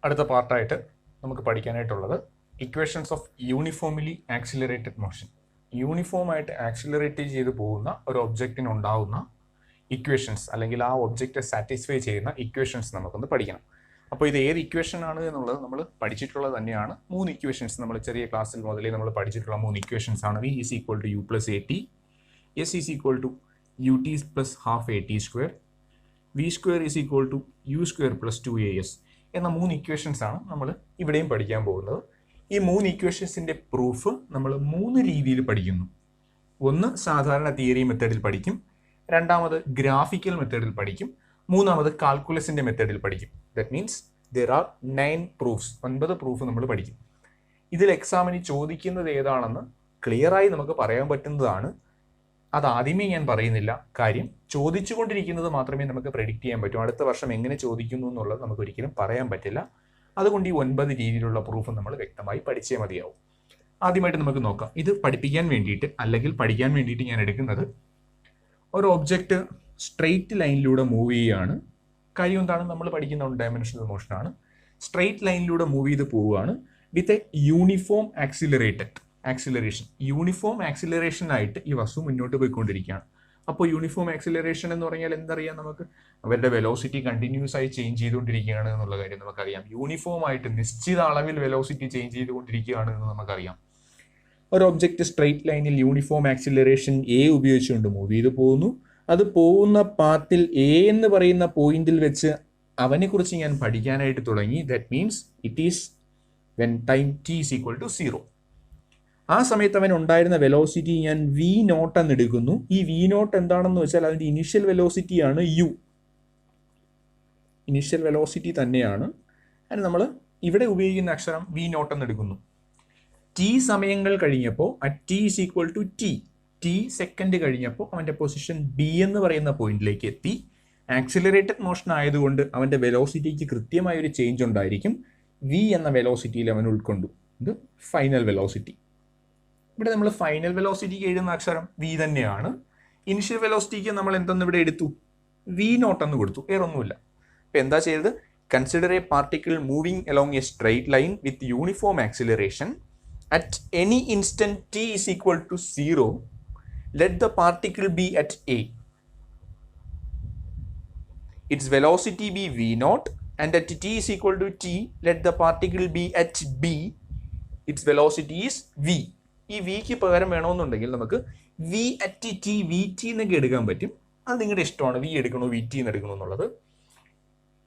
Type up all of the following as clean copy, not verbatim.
അടുത്ത പാർട്ടായിട്ട് നമുക്ക് പഠിക്കാനായിട്ടുള്ളത് equations of uniformly accelerated motion. യൂണിഫോമായിട്ട് ആക്സിലറേറ്റ് ചെയ്ത് പോകുന്ന ഒരു ഒബ്ജക്റ്റിന് ഉണ്ടാവുന്ന ഇക്വേഷൻസ് അല്ലെങ്കിൽ ആ ഒബ്ജക്റ്റ് സാറ്റിസ്ഫൈ ചെയ്യുന്ന ഇക്വേഷൻസ് നമുക്കൊന്ന് പഠിക്കണം. അപ്പോൾ ഇത് ഏത് ഇക്വേഷൻ ആണ് എന്നുള്ളത് നമ്മൾ പഠിച്ചിട്ടുള്ളത് തന്നെയാണ്. 3 ഇക്വേഷൻസ് നമ്മൾ ചെറിയ ക്ലാസ്സിൽ മുതലേ നമ്മൾ പഠിച്ചിട്ടുള്ള 3 ഇക്വേഷൻസ് ആണ്. V is equal to u plus at, S is equal to ut plus half at square, v square is equal to u square plus 2as എന്ന 3 ഇക്വേഷൻസ് ആണ് നമ്മൾ ഇവിടെയും പഠിക്കാൻ പോകുന്നത്. ഈ 3 ഇക്വേഷൻസിന്റെ പ്രൂഫ് നമ്മൾ 3 രീതിയിൽ പഠിക്കുന്നു. ഒന്ന് സാധാരണ തിയറി മെത്തേഡിൽ പഠിക്കും, രണ്ടാമത് ഗ്രാഫിക്കൽ മെത്തേഡിൽ പഠിക്കും, മൂന്നാമത് കാൽക്കുലസിന്റെ മെത്തേഡിൽ പഠിക്കും. That means there are 9 proofs, 9 proof നമ്മൾ പഠിക്കും. ഇതിൽ എക്സാമിന് ചോദിക്കുന്നത് ഏതാണെന്ന് ക്ലിയറായി നമുക്ക് പറയാൻ പറ്റുന്നതാണ്. അതാദ്യമേ ഞാൻ പറയുന്നില്ല, കാര്യം ചോദിച്ചുകൊണ്ടിരിക്കുന്നത് മാത്രമേ നമുക്ക് പ്രെഡിക്റ്റ് ചെയ്യാൻ പറ്റൂ. അടുത്ത വർഷം എങ്ങനെ ചോദിക്കുന്നു എന്നുള്ളത് നമുക്ക് ഒരിക്കലും പറയാൻ പറ്റില്ല. അതുകൊണ്ട് ഈ 9 രീതിയിലുള്ള പ്രൂഫ് നമ്മൾ വ്യക്തമായി പഠിച്ചേ മതിയാവും. ആദ്യമായിട്ട് നമുക്ക് നോക്കാം. ഇത് പഠിപ്പിക്കാൻ വേണ്ടിയിട്ട് അല്ലെങ്കിൽ പഠിക്കാൻ വേണ്ടിയിട്ട് ഞാൻ എടുക്കുന്നത് ഒരു ഒബ്ജക്റ്റ് സ്ട്രെയിറ്റ് ലൈനിലൂടെ മൂവ് ചെയ്യുകയാണ്. കാര്യം എന്താണ്, നമ്മൾ പഠിക്കുന്ന 1 ഡയമെൻഷണൽ മോഷനാണ്. സ്ട്രെയിറ്റ് ലൈനിലൂടെ മൂവ് ചെയ്ത് പോവുകയാണ് with a uniform acceleration. Uniform ആക്സിലറേഷനായിട്ട് ഈ വസ്തു മുന്നോട്ട് പോയിക്കൊണ്ടിരിക്കുകയാണ്. അപ്പോൾ യൂണിഫോം ആക്സിലറേഷൻ എന്ന് പറഞ്ഞാൽ എന്തറിയാം, നമുക്ക് അവരുടെ വെലോസിറ്റി കണ്ടിന്യൂസ് ആയി ചേഞ്ച് ചെയ്തുകൊണ്ടിരിക്കുകയാണ് എന്നുള്ള കാര്യം നമുക്കറിയാം. യൂണിഫോം ആയിട്ട് നിശ്ചിത അളവിൽ വെലോസിറ്റി ചേഞ്ച് ചെയ്തുകൊണ്ടിരിക്കുകയാണ് എന്ന് നമുക്കറിയാം. ഒരു ഒബ്ജക്റ്റ് സ്ട്രെയിറ്റ് ലൈനിൽ യൂണിഫോം ആക്സിലറേഷൻ എ ഉപയോഗിച്ചുകൊണ്ട് മൂവ് ചെയ്ത് പോകുന്നു. അത് പോകുന്ന പാത്തിൽ എ എന്ന് പറയുന്ന പോയിന്റിൽ വെച്ച് അവനെ കുറിച്ച് ഞാൻ പഠിക്കാനായിട്ട് തുടങ്ങി. That means it is when time t is equal to 0. ആ സമയത്ത് അവൻ ഉണ്ടായിരുന്ന വെലോസിറ്റി ഞാൻ വി നോട്ട് എന്ന് എടുക്കുന്നു. ഈ വി നോട്ട് എന്താണെന്ന് വെച്ചാൽ അതിൻ്റെ ഇനിഷ്യൽ വെലോസിറ്റിയാണ് യു. ഇനിഷ്യൽ വെലോസിറ്റി തന്നെയാണ്. അതിന് നമ്മൾ ഇവിടെ ഉപയോഗിക്കുന്ന അക്ഷരം വി നോട്ട് എന്ന് എടുക്കുന്നു. ടി സമയങ്ങൾ കഴിഞ്ഞപ്പോൾ at t is equal to t second കഴിഞ്ഞപ്പോൾ അവൻ്റെ പൊസിഷൻ ബി എന്ന് പറയുന്ന പോയിന്റിലേക്ക് എത്തി. ആക്സിലറേറ്റഡ് മോഷൻ ആയതുകൊണ്ട് അവൻ്റെ വെലോസിറ്റിക്ക് കൃത്യമായൊരു ചേഞ്ച് ഉണ്ടായിരിക്കും. വി എന്ന വെലോസിറ്റിയിൽ അവൻ ഉൾക്കൊണ്ടു. ഇത് ഫൈനൽ വെലോസിറ്റി. ഇവിടെ നമ്മൾ ഫൈനൽ വെലോസിറ്റിക്ക് എഴുതുന്ന അക്ഷരം വി തന്നെയാണ്. ഇനിഷ്യൽ വെലോസിറ്റിക്ക് നമ്മൾ എന്തെന്ന് ഇവിടെ എടുത്തു, വി നോട്ട് എന്ന് കൊടുത്തു, വേറെ ഒന്നുമില്ല. അപ്പം എന്താ ചെയ്തത്, consider a particle moving along a straight line with uniform acceleration at any instant t is equal to 0. Let the particle be at A. Its velocity be v naught and at t is equal to t let the particle be at B. Its velocity is v. ഈ വിക്ക് പകരം വേണമെന്നുണ്ടെങ്കിൽ നമുക്ക് v at t, v t എന്നൊക്കെ എടുക്കാൻ പറ്റും. അത് നിങ്ങളുടെ ഇഷ്ടമാണ്, വി എടുക്കണോ വി ടി എന്ന് എടുക്കണോ എന്നുള്ളത്.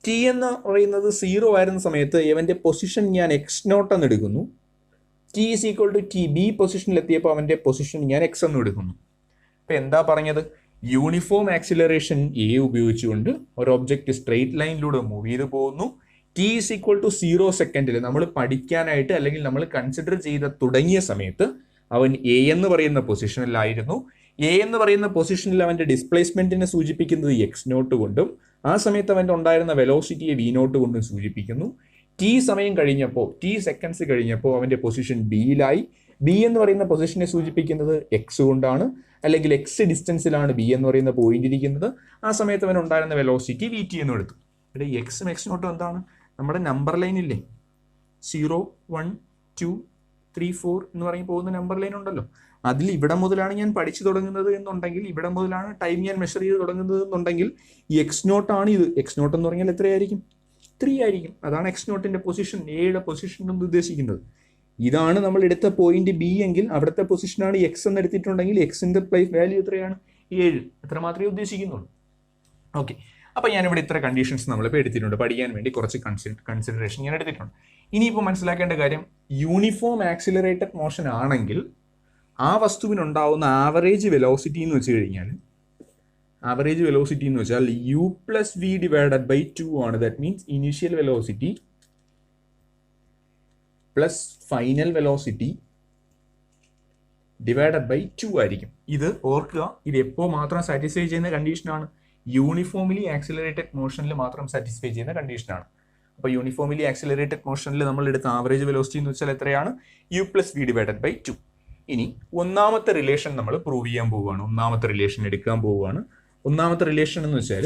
ടി എന്ന് പറയുന്നത് 0 ആയിരുന്ന സമയത്ത് ഇവൻ്റെ പൊസിഷൻ ഞാൻ എക്സ് നോട്ട് എന്ന് എടുക്കുന്നു. T is equal to t, B പൊസിഷനിൽ എത്തിയപ്പോൾ അവൻ്റെ പൊസിഷൻ ഞാൻ എക്സ് എന്ന് എടുക്കുന്നു. അപ്പം എന്താ പറഞ്ഞത്, യൂണിഫോം ആക്സിലറേഷൻ എ ഉപയോഗിച്ചുകൊണ്ട് ഒരു ഒബ്ജക്റ്റ് സ്ട്രെയിറ്റ് ലൈനിലൂടെ മൂവ് ചെയ്ത് പോകുന്നു. ടി ഈസ് ഈക്വൽ ടു 0 സെക്കൻഡിൽ നമ്മൾ പഠിക്കാനായിട്ട് അല്ലെങ്കിൽ നമ്മൾ കൺസിഡർ ചെയ്ത് തുടങ്ങിയ സമയത്ത് അവൻ എ എന്ന് പറയുന്ന പൊസിഷനിലായിരുന്നു. എ എന്ന് പറയുന്ന പൊസിഷനിൽ അവൻ്റെ ഡിസ്പ്ലേസ്മെന്റിനെ സൂചിപ്പിക്കുന്നത് എക്സ് നോട്ട് കൊണ്ടും ആ സമയത്ത് അവൻ്റെ ഉണ്ടായിരുന്ന വെലോസിറ്റിയെ വി നോട്ട് കൊണ്ടും സൂചിപ്പിക്കുന്നു. ടി സമയം കഴിഞ്ഞപ്പോൾ, ടി സെക്കൻഡ്സ് കഴിഞ്ഞപ്പോൾ അവൻ്റെ പൊസിഷൻ ബിയിലായി. ബി എന്ന് പറയുന്ന പൊസിഷനെ സൂചിപ്പിക്കുന്നത് എക്സ് കൊണ്ടാണ്, അല്ലെങ്കിൽ എക്സ് ഡിസ്റ്റൻസിലാണ് ബി എന്ന് പറയുന്ന പോയിന്റ് ഇരിക്കുന്നത്. ആ സമയത്ത് അവൻ ഉണ്ടായിരുന്ന വെലോസിറ്റി വി ടി എന്ന് എടുത്തു. ഇവിടെ എക്സും എക്സ് നോട്ടും എന്താണ്, നമ്മുടെ നമ്പർ ലൈൻ ഇല്ലേ, 0, 1, 2, 3, 4 എന്ന് പറഞ്ഞ് പോകുന്ന നമ്പർ ലൈൻ ഉണ്ടല്ലോ. അതിൽ ഇവിടെ മുതലാണ് ഞാൻ പഠിച്ചു തുടങ്ങുന്നത് എന്നുണ്ടെങ്കിൽ, ഇവിടെ മുതലാണ് ടൈം ഞാൻ മെഷർ ചെയ്ത് തുടങ്ങുന്നത് എന്നുണ്ടെങ്കിൽ ഈ എക്സ് നോട്ടാണ് ഇത്. എക്സ് നോട്ട് എന്ന് പറഞ്ഞാൽ എത്രയായിരിക്കും, 3 ആയിരിക്കും. അതാണ് എക്സ് നോട്ടിന്റെ പൊസിഷൻ, എയുടെ പൊസിഷൻ എന്ന് ഉദ്ദേശിക്കുന്നത്. ഇതാണ് നമ്മൾ എടുത്ത പോയിന്റ് ബി എങ്കിൽ അവിടുത്തെ പൊസിഷനാണ് എക്സ് എന്ന് എടുത്തിട്ടുണ്ടെങ്കിൽ എക്സിന്റെ പ്ലേസ് വാല്യൂ എത്രയാണ്, 7. എത്ര മാത്രമേ ഉദ്ദേശിക്കുന്നുള്ളൂ. ഓക്കെ, അപ്പം ഞാനിവിടെ ഇത്ര കണ്ടീഷൻസ് നമ്മളിപ്പോൾ എടുത്തിട്ടുണ്ട്. പഠിക്കാൻ വേണ്ടി കുറച്ച് കൺസിഡറേഷൻ ഞാൻ എടുത്തിട്ടുണ്ട്. ഇനിയിപ്പോൾ മനസ്സിലാക്കേണ്ട കാര്യം, യൂണിഫോം ആക്സിലറേറ്റഡ് മോഷൻ ആണെങ്കിൽ ആ വസ്തുവിനുണ്ടാവുന്ന ആവറേജ് വെലോസിറ്റി എന്ന് വെച്ച് കഴിഞ്ഞാൽ, ആവറേജ് വെലോസിറ്റി എന്ന് വെച്ചാൽ u plus v divided by 2 ആണ്. That means initial velocity plus final velocity divided by 2 ആയിരിക്കും. ഇത് ഓർക്കുക, ഇത് എപ്പോൾ മാത്രം സാറ്റിസ്ഫൈ ചെയ്യുന്ന കണ്ടീഷനാണ്, യൂണിഫോംലി ആക്സിലറേറ്റഡ് മോഷനിൽ മാത്രം സാറ്റിസ്ഫൈ ചെയ്യുന്ന കണ്ടീഷനാണ്. അപ്പോൾ യൂണിഫോംലി ആക്സിലറേറ്റഡ് മോഷനിൽ നമ്മൾ എടുത്ത ആവറേജ് വെലോസിറ്റി എന്ന് വെച്ചാൽ എത്രയാണ്, u plus v divided by 2. ഇനി ഒന്നാമത്തെ റിലേഷൻ നമ്മൾ പ്രൂവ് ചെയ്യാൻ പോവുകയാണ്. ഒന്നാമത്തെ റിലേഷൻ എടുക്കാൻ പോവുകയാണ്. ഒന്നാമത്തെ റിലേഷൻ എന്ന് വെച്ചാൽ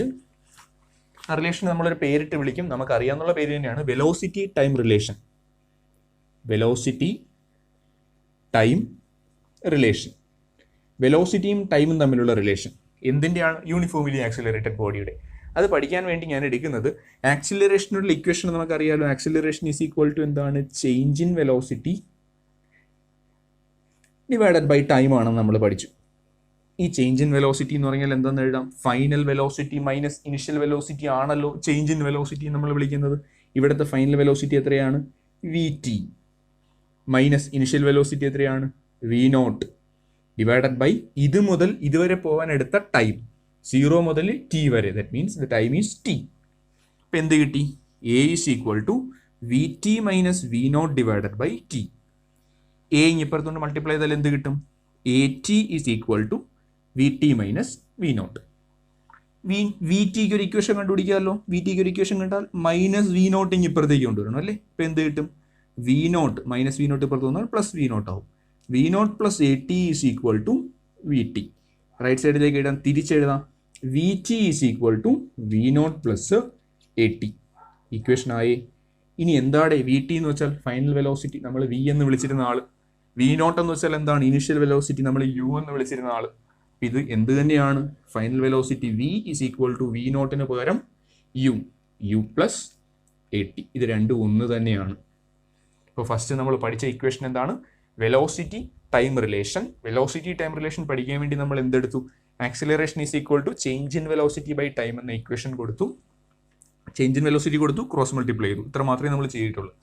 ആ റിലേഷൻ നമ്മളൊരു പേരിട്ട് വിളിക്കും, നമുക്കറിയാവുന്ന പേര് തന്നെയാണ് velocity time relation. Velocity time relation. വെലോസിറ്റിയും ടൈമും തമ്മിലുള്ള റിലേഷൻ എന്തിൻ്റെയാണ്? യൂണിഫോംലി ആക്സിലറേറ്റഡ് ബോഡിയുടെ. അത് പഠിക്കാൻ വേണ്ടി ഞാൻ എടുക്കുന്നത് ആക്സിലറേഷനുള്ള ഇക്വേഷൻ നമുക്കറിയാമല്ലോ. ആക്സിലറേഷൻ ഈസ് ഈക്വൽ ടു എന്താണ്? Change in velocity divided by time ആണെന്ന് നമ്മൾ പഠിച്ചു. ഈ ചേഞ്ച് ഇൻ വെലോസിറ്റി എന്ന് പറഞ്ഞാൽ എന്താണെന്ന് എഴുതാം? Final velocity minus initial velocity ആണല്ലോ ചേഞ്ച് ഇൻ വെലോസിറ്റി നമ്മൾ വിളിക്കുന്നത്. ഇവിടുത്തെ ഫൈനൽ വെലോസിറ്റി എത്രയാണ്? V T minus initial velocity എത്രയാണ്? വി നോട്ട് ഡിവൈഡഡ് ബൈ ഇത് മുതൽ ഇതുവരെ പോകാൻ എടുത്ത ടൈം 0 മുതൽ ടി വരെ. That means the time is T. ഇപ്പം എന്ത് കിട്ടി? A is equal to V T minus V naught divided by T. A ഇപ്പുറത്തുകൊണ്ട് മൾട്ടിപ്ലൈ ചെയ്താൽ എന്ത് കിട്ടും? A T is equal to V T minus V naught. V ടിക്ക് ഒരു equation കണ്ടുപിടിക്കാമല്ലോ. വി ടിക്ക് ഒരു ഇക്വേഷൻ കണ്ടാൽ മൈനസ് വി നോട്ട് ഇപ്പുറത്തേക്ക് കൊണ്ടുവരണം അല്ലേ. ഇപ്പം എന്ത് കിട്ടും? V naught minus V naught ഇപ്പുറത്ത് വന്നാൽ പ്ലസ് വി നോട്ട് ആവും. V naught plus A T is equal to V T. Right സൈഡിലേക്ക് എഴുതാം, തിരിച്ചെഴുതാം. V T is equal to V naught plus A T. Equation ആയി. ഇനി എന്താണ് വി ടി എന്ന് വെച്ചാൽ? ഫൈനൽ വെലോസിറ്റി, നമ്മൾ വി എന്ന് വിളിച്ചിരുന്ന ആൾ. വി നോട്ട് എന്ന് വെച്ചാൽ എന്താണ്? ഇനിഷ്യൽ വെലോസിറ്റി, നമ്മൾ യു എന്ന് വിളിച്ചിരുന്ന ആൾ. ഇത് എന്ത് തന്നെയാണ്? Final velocity V is equal to V നോട്ടിന് പകരം യു പ്ലസ് എ ടി. ഇത് രണ്ടും ഒന്ന് തന്നെയാണ്. അപ്പോൾ ഫസ്റ്റ് നമ്മൾ പഠിച്ച ഇക്വേഷൻ എന്താണ്? Velocity time relation. Velocity time relation പഠിക്കാൻ വേണ്ടി നമ്മൾ എന്തെടുത്തു? Acceleration is equal to change in velocity by time എന്ന ഇക്വേഷൻ കൊടുത്തു. ചേഞ്ച് ഇൻ വെലോസിറ്റി കൊടുത്തു, ക്രോസ് മൾട്ടിപ്ലൈ ചെയ്തു. ഇത്ര മാത്രമേ നമ്മൾ ചെയ്തിട്ടുള്ളൂ.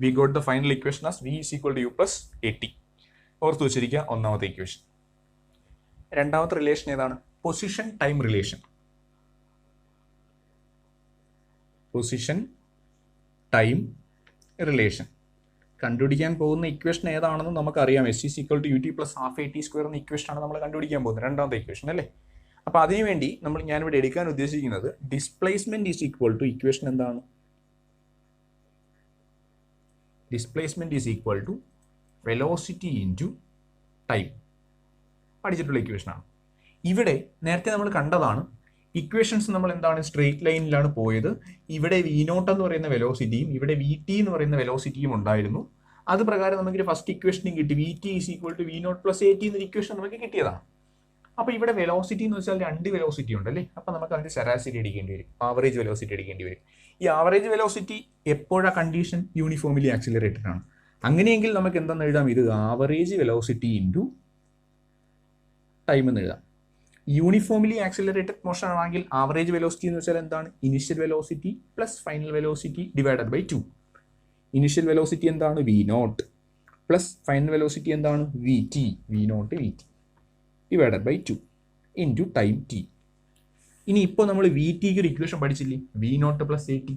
We got the final equation as V is equal to U plus A T. ഓർത്ത് വെച്ചിരിക്കുക ഒന്നാമത്തെ ഇക്വേഷൻ. രണ്ടാമത്തെ റിലേഷൻ ഏതാണ്? Position time relation. Position time relation കണ്ടുപിടിക്കാൻ പോകുന്ന ഇക്വേഷൻ ഏതാണെന്ന് നമുക്കറിയാം. S is equal to U T plus half A T square എന്ന ഇക്വേഷനാണ് നമ്മൾ കണ്ടുപിടിക്കാൻ പോകുന്നത്, രണ്ടാമത്തെ ഇക്വേഷൻ അല്ലേ. അപ്പോൾ അതിനുവേണ്ടി ഞാനിവിടെ എടുക്കാൻ ഉദ്ദേശിക്കുന്നത് displacement is equal to equation എന്താണ്? Displacement is equal to velocity into time. പഠിച്ചിട്ടുള്ള ഇക്വേഷനാണ്. ഇവിടെ നേരത്തെ നമ്മൾ കണ്ടതാണ് ഇക്വേഷൻസ്. നമ്മൾ എന്താണ്? സ്ട്രെയിറ്റ് ലൈനിലാണ് പോയത്. ഇവിടെ വി നോട്ട് എന്ന് പറയുന്ന വെലോസിറ്റിയും ഇവിടെ വി ടി എന്ന് പറയുന്ന വെലോസിറ്റിയും ഉണ്ടായിരുന്നു. അത് പ്രകാരം നമുക്ക് ഫസ്റ്റ് ഇക്വേഷനും കിട്ടി. V T is equal to V naught plus A t എന്നൊരു ഇക്വേഷൻ നമുക്ക് കിട്ടിയതാണ്. അപ്പോൾ ഇവിടെ വെലോസിറ്റി എന്ന് വെച്ചാൽ 2 വെലോസിറ്റി ഉണ്ടല്ലേ. അപ്പോൾ നമുക്ക് അതിന്റെ ശരാശരി അടിക്കേണ്ടി വരും, ആവറേജ് വെലോസിറ്റി അടിക്കേണ്ടി വരും. ഈ ആവറേജ് വെലോസിറ്റി എപ്പോഴാണ് കണ്ടീഷൻ? യൂണിഫോംലി ആക്സിലറേറ്റഡ് ആണ്. അങ്ങനെയെങ്കിൽ നമുക്ക് എന്താണെന്ന് എഴുതാം? ഇത് ആവറേജ് വെലോസിറ്റി ഇൻറ്റു ടൈം എന്ന് എഴുതാം. യൂണിഫോംലി ആക്സിലറേറ്റഡ് മോഷൻ ആണെങ്കിൽ ആവറേജ് വെലോസിറ്റി എന്ന് വെച്ചാൽ എന്താണ്? Initial velocity plus final velocity divided by 2. Initial velocity എന്താണ്? V naught plus final velocity എന്താണ്? V T. V naught V T divided by 2 into time T. ഇനി ഇപ്പോൾ നമ്മൾ വി ടിക്ക് ഒരു ഇക്വേഷൻ പഠിച്ചില്ലേ? V naught plus A T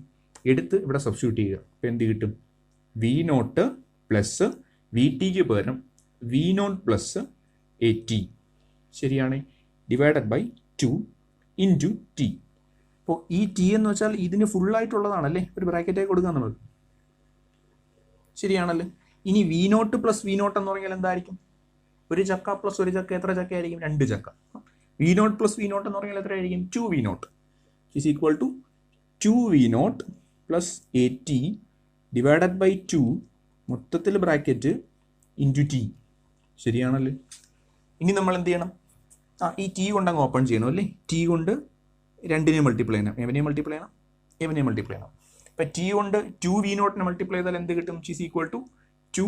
എടുത്ത് ഇവിടെ സബ്സ്റ്റിറ്റ്യൂട്ട് ചെയ്യുക. ഇപ്പോൾ എന്ത് കിട്ടും? വി നോട്ട് പ്ലസ് വി ടിക്ക് പകരം V naught plus A T. ശരിയാണ്. Divided by 2 into T. അപ്പോൾ ഈ ടി എന്ന് വെച്ചാൽ ഇതിന് ഫുള്ളായിട്ടുള്ളതാണല്ലേ. ഒരു ബ്രാക്കറ്റായി കൊടുക്കാം നമ്മൾ. ശരിയാണല്ലോ. ഇനി v naught plus V naught എന്ന് പറഞ്ഞാൽ എന്തായിരിക്കും? ഒരു ചക്ക പ്ലസ് ഒരു ചക്ക എത്ര ചക്ക ആയിരിക്കും? 2 ചക്ക. V naught plus V naught എന്ന് പറഞ്ഞാൽ എത്ര ആയിരിക്കും? 2 v naught is equal to 2 v naught plus A t divided by 2 മൊത്തത്തിൽ ബ്രാക്കറ്റ് ഇൻറ്റു ടി. ശരിയാണല്ലോ. ഇനി നമ്മൾ എന്ത് ചെയ്യണം? ഈ ടി കൊണ്ട് അങ്ങ് ഓപ്പൺ ചെയ്യണം അല്ലേ. ടി കൊണ്ട് 2നെ മൾട്ടിപ്ലൈ ചെയ്യണം. എവനെ മൾട്ടിപ്ലൈ ചെയ്യണം? എവനെ മൾട്ടിപ്ലൈ ചെയ്യണം. ഇപ്പം ടി കൊണ്ട് 2 വി നോട്ടിനെ മൾട്ടിപ്ലൈ ചെയ്താൽ എന്ത് കിട്ടും? Is equal to 2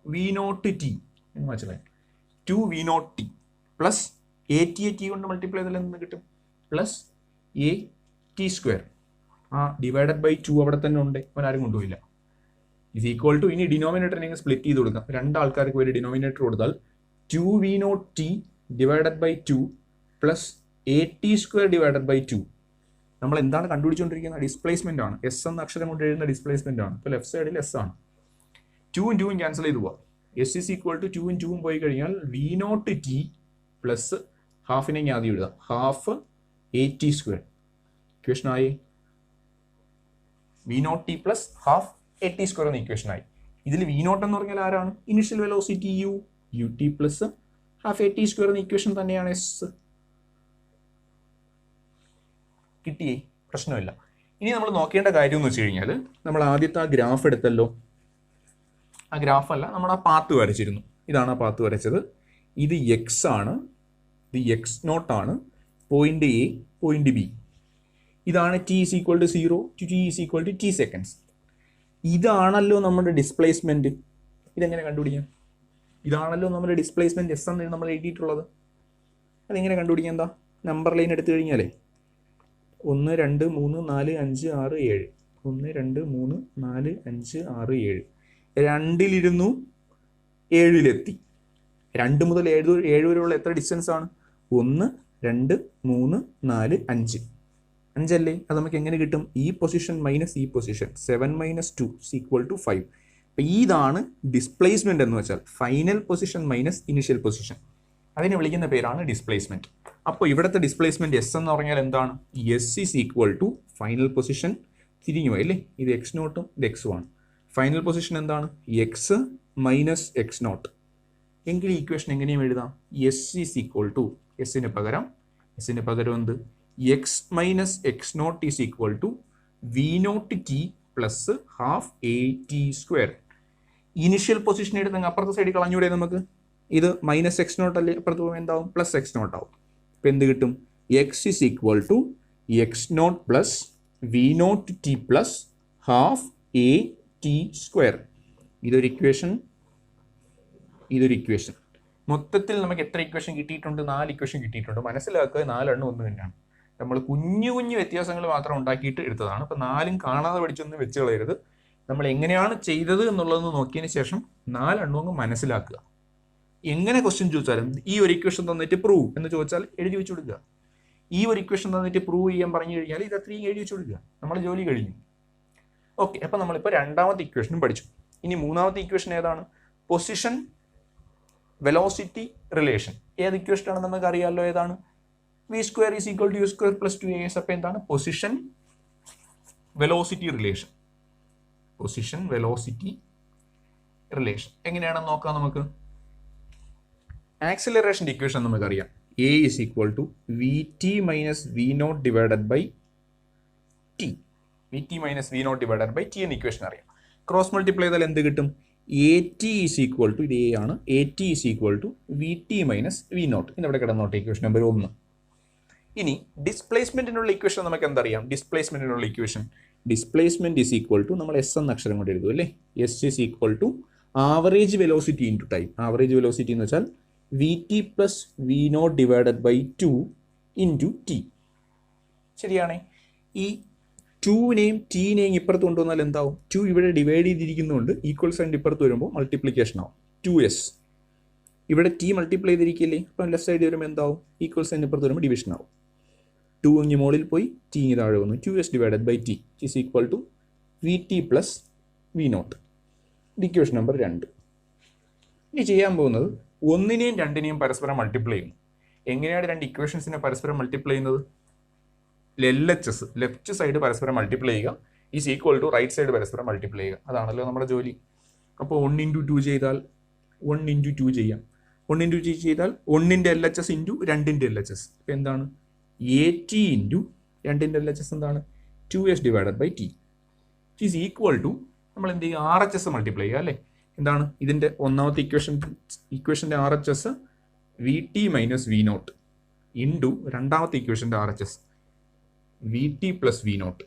v naught t. മനസ്സിലായി? 2 v naught T plus A t കൊണ്ട് മൾട്ടിപ്ലൈ ചെയ്താൽ എന്ത് കിട്ടും? Plus A T square. Divided by 2 അവിടെ തന്നെ ഉണ്ട്, അവൻ ആരും കൊണ്ടുപോയില്ല. ഈസ് ഈക്വൽ ടു, ഇനി ഡിനോമിനേറ്റർ നിങ്ങൾ സ്പ്ലിറ്റ് ചെയ്ത് കൊടുക്കാം. 2 ആൾക്കാർക്ക് ഒരു ഡിനോമിനേറ്റർ കൊടുത്താൽ 2 v naught t divided by 2 plus A T square divided by 2. നമ്മൾ എന്താണ് കണ്ടുപിടിച്ചുകൊണ്ടിരിക്കുന്നത്? ഡിസ്പ്ലേസ്മെന്റ് ആണ്. എസ് എന്ന അക്ഷരം കൊണ്ട് എഴുതുന്ന ഡിസ്പ്ലേസ്മെന്റ് ആണ്. ഇപ്പോൾ ലെഫ്റ്റ് സൈഡിൽ എസ് ആണ്. 2 2 ക്യാൻസൽ ചെയ്ത് പോവാം. എസ് ഇസ് ഈക്വൽ ടു 2 2 പോയി കഴിഞ്ഞാൽ വി നോട്ട് ടി പ്ലസ് ഹാഫിനെ ആദ്യം എഴുതാം. Half A T square. Equation ആയി. V naught T plus half A T square എന്ന ഇക്വേഷൻ ആയി. ഇതിൽ വി നോട്ട് എന്ന് പറഞ്ഞാൽ ആരാണ്? Initial velocity U T plus half A T square എന്ന ഇക്വേഷൻ തന്നെയാണ് എസ്. കിട്ടിയേ? പ്രശ്നമില്ല. ഇനി നമ്മൾ നോക്കേണ്ട കാര്യം എന്ന് വെച്ച് കഴിഞ്ഞാൽ നമ്മൾ ആദ്യത്തെ ആ ഗ്രാഫ് എടുത്തല്ലോ, ആ ഗ്രാഫ് അല്ല, നമ്മൾ ആ പാത്ത് വരച്ചിരുന്നു. ഇതാണ് ആ പാത്ത് വരച്ചത്. ഇത് എക്സ് ആണ്, ഇത് എക്സ് നോട്ട് ആണ്, പോയിന്റ് എ പോയിന്റ് ബി. ഇതാണ് t is equal to 0 to t is equal to t seconds. ഇതാണല്ലോ നമ്മുടെ ഡിസ്പ്ലേസ്മെന്റ്. ഇതെങ്ങനെ കണ്ടുപിടിക്കാം? ഇതാണല്ലോ നമ്മുടെ ഡിസ്പ്ലേസ്മെന്റ് എസ് എന്ന് നമ്മൾ എഴുതിയിട്ടുള്ളത്. അതെങ്ങനെ കണ്ടുപിടിക്കാം? എന്താ നമ്പർ ലൈൻ എടുത്തു കഴിഞ്ഞാലേ 1 2 3 4 5 6 7 1 2 3 4 5 6 7 2 7 2 മുതൽ 7 വരെയുള്ള എത്ര ഡിസ്റ്റൻസ് ആണ്? 1 2 3 4 5 5 അല്ലേ? അത് നമുക്ക് എങ്ങനെ കിട്ടും? ഈ പൊസിഷൻ മൈനസ് ഈ പൊസിഷൻ 7 മൈനസ് 2 ഈക്വൽ ടു 5. അപ്പം ഇതാണ് ഡിസ്പ്ലേസ്മെന്റ് എന്ന് വെച്ചാൽ final position minus initial position. അതിനെ വിളിക്കുന്ന പേരാണ് ഡിസ്പ്ലേസ്മെന്റ്. അപ്പോൾ ഇവിടുത്തെ ഡിസ്പ്ലേസ്മെന്റ് എസ് എന്ന് പറഞ്ഞാൽ എന്താണ്? S is equal to final position തിരിഞ്ഞു പോയി അല്ലേ? ഇത് എക്സ് നോട്ടും ഇത് എക്സും ആണ്. ഫൈനൽ പൊസിഷൻ എന്താണ്? X minus x naught. എങ്കിൽ ഈ ഇക്വേഷൻ എങ്ങനെയും എഴുതാം? എസ് ഈസ് ഈക്വൽ ടു എസിന് പകരം എന്ത്? X minus x naught is equal to V naught T plus half A T square. Initial position എടുത്ത് അപ്പുറത്തെ സൈഡിൽ കളഞ്ഞൂടെ നമുക്ക്? ഇത് മൈനസ് എക്സ് നോട്ട് അല്ലേ, അപ്പുറത്ത് പോകുമ്പോൾ എന്താവും? പ്ലസ് എക്സ് നോട്ട് ആവും. ഇപ്പം എന്ത് കിട്ടും? X is equal to x naught plus V naught T plus half A T square. ഇതൊരു ഇക്വേഷൻ. മൊത്തത്തിൽ നമുക്ക് എത്ര ഇക്വേഷൻ കിട്ടിയിട്ടുണ്ട്? 4 ഇക്വേഷൻ കിട്ടിയിട്ടുണ്ട്. മനസ്സിലാക്കുക, 4 എണ്ണം ഒന്ന് തന്നെയാണ്. നമ്മൾ കുഞ്ഞു വ്യത്യാസങ്ങൾ മാത്രം ഉണ്ടാക്കിയിട്ട് എടുത്തതാണ്. അപ്പം 4ഉം കാണാതെ പഠിച്ചൊന്നും വെച്ച് കളയരുത്. നമ്മൾ എങ്ങനെയാണ് ചെയ്തത് എന്നുള്ളതെന്ന് നോക്കിയതിന് ശേഷം 4 എണ്ണം അങ്ങ് മനസ്സിലാക്കുക. എങ്ങനെ ക്വസ്റ്റ്യൻ ചോദിച്ചാലും ഈ ഒരു ഇക്വേഷൻ തന്നിട്ട് പ്രൂവ് എന്ന് ചോദിച്ചാൽ എഴുതി വെച്ച് കൊടുക്കുക. ഈ ഒരു ഇക്വേഷൻ തന്നിട്ട് പ്രൂവ് ചെയ്യാൻ പറഞ്ഞു കഴിഞ്ഞാൽ ഇത് അത്രയും എഴുതി വെച്ച് കൊടുക്കുക. നമ്മുടെ ജോലി കഴിഞ്ഞു. ഓക്കെ, അപ്പം നമ്മളിപ്പോൾ രണ്ടാമത്തെ ഇക്വേഷനും പഠിച്ചു. ഇനി മൂന്നാമത്തെ ഇക്വേഷൻ ഏതാണ്? Position velocity relation. ഏത് ഇക്വേഷനാണ് നമുക്ക് അറിയാമല്ലോ? ഏതാണ്? V square is equal to U square plus 2as. അപ്പം എന്താണ്? Position velocity relation. എങ്ങനെയാണെന്ന് നോക്കാം നമുക്ക്. ആക്സിലറേഷൻ്റെ ഇക്വേഷൻ നമുക്കറിയാം. A is equal to V T minus V naught divided by t. എന്ന ഇക്വേഷൻ അറിയാം. ക്രോസ് മൾട്ടിപ്ലൈ ചെയ്താൽ എന്ത് കിട്ടും? A T is equal to, ഇത് എ ആണ്, a T is equal to V T minus V not. ഇന്നിവിടെ കിടന്നോട്ടെ equation number 1. ഇനി ഡിസ്പ്ലേസ്മെന്റിനുള്ള ഇക്വേഷൻ നമുക്ക് എന്തറിയാം? ഡിസ്പ്ലേസ്മെന്റ് ഈസ് ഈക്വൽ ടു, നമ്മൾ എസ് എന്ന അക്ഷരം കൊണ്ട് എഴുതും അല്ലേ? S is equal to average velocity into time. Average velocity എന്ന് വെച്ചാൽ V T plus V naught divided by 2 into T. ശരിയാണേ? ഈ 2നെയും ടീനെയും ഇപ്പുറത്ത് കൊണ്ടുവന്നാൽ എന്താവും? 2 ഇവിടെ ഡിവൈഡ് ചെയ്തിരിക്കുന്നതുകൊണ്ട് ഈക്വൽ സൈൻ ഇപ്പുറത്ത് വരുമ്പോൾ മൾട്ടിപ്ലിക്കേഷൻ ആവും. 2s. ഇവിടെ ടി മൾട്ടിപ്ലൈ ചെയ്തിരിക്കില്ലേ? അപ്പം ലെഫ്റ്റ് സൈഡ് വരുമ്പോൾ എന്താവും? ഈക്വൽ സൈൻ ഇപ്പുറത്ത് വരുമ്പോൾ ഡിവിഷൻ ആവും. 2 ഇങ്ങ് മുകളിൽ പോയി, ടി ഇങ്ങ് താഴെ വന്നു. 2s divided by t is equal to V T plus V naught. ഇത് ഇക്വേഷൻ നമ്പർ 2. ഇനി ചെയ്യാൻ പോകുന്നത് 1നെയും 2നെയും പരസ്പരം മൾട്ടിപ്ലൈ ചെയ്യുന്നു. എങ്ങനെയാണ് 2 ഇക്വേഷൻസിനെ പരസ്പരം മൾട്ടിപ്ലൈ ചെയ്യുന്നത്? LHS, ലെഫ്റ്റ് സൈഡ് പരസ്പരം മൾട്ടിപ്ലൈ ചെയ്യുക, is equal to right side പരസ്പരം മൾട്ടിപ്ലൈ ചെയ്യുക. അതാണല്ലോ നമ്മുടെ ജോലി. അപ്പോൾ 1 ഇൻറ്റു 2 ചെയ്താൽ 1 ഇൻറ്റു 2 ചെയ്യാം. 1 ഇൻറ്റു 2 ചെയ്താൽ 1ൻ്റെ LHS ഇൻറ്റു 2ൻ്റെ LHS. ഇപ്പോൾ എന്താണ്? എ ടി ഇൻറ്റു 2ൻ്റെ LHS എന്താണ്? 2s divided by t is equal to, നമ്മൾ എന്ത് ചെയ്യുക? RHS മൾട്ടിപ്ലൈ ചെയ്യുക അല്ലേ? എന്താണ് ഇതിൻ്റെ ഒന്നാമത്തെ ഇക്വേഷൻ്റെ RHS? V T minus V naught into രണ്ടാമത്തെ ഇക്വേഷൻ്റെ RHS v T plus V naught.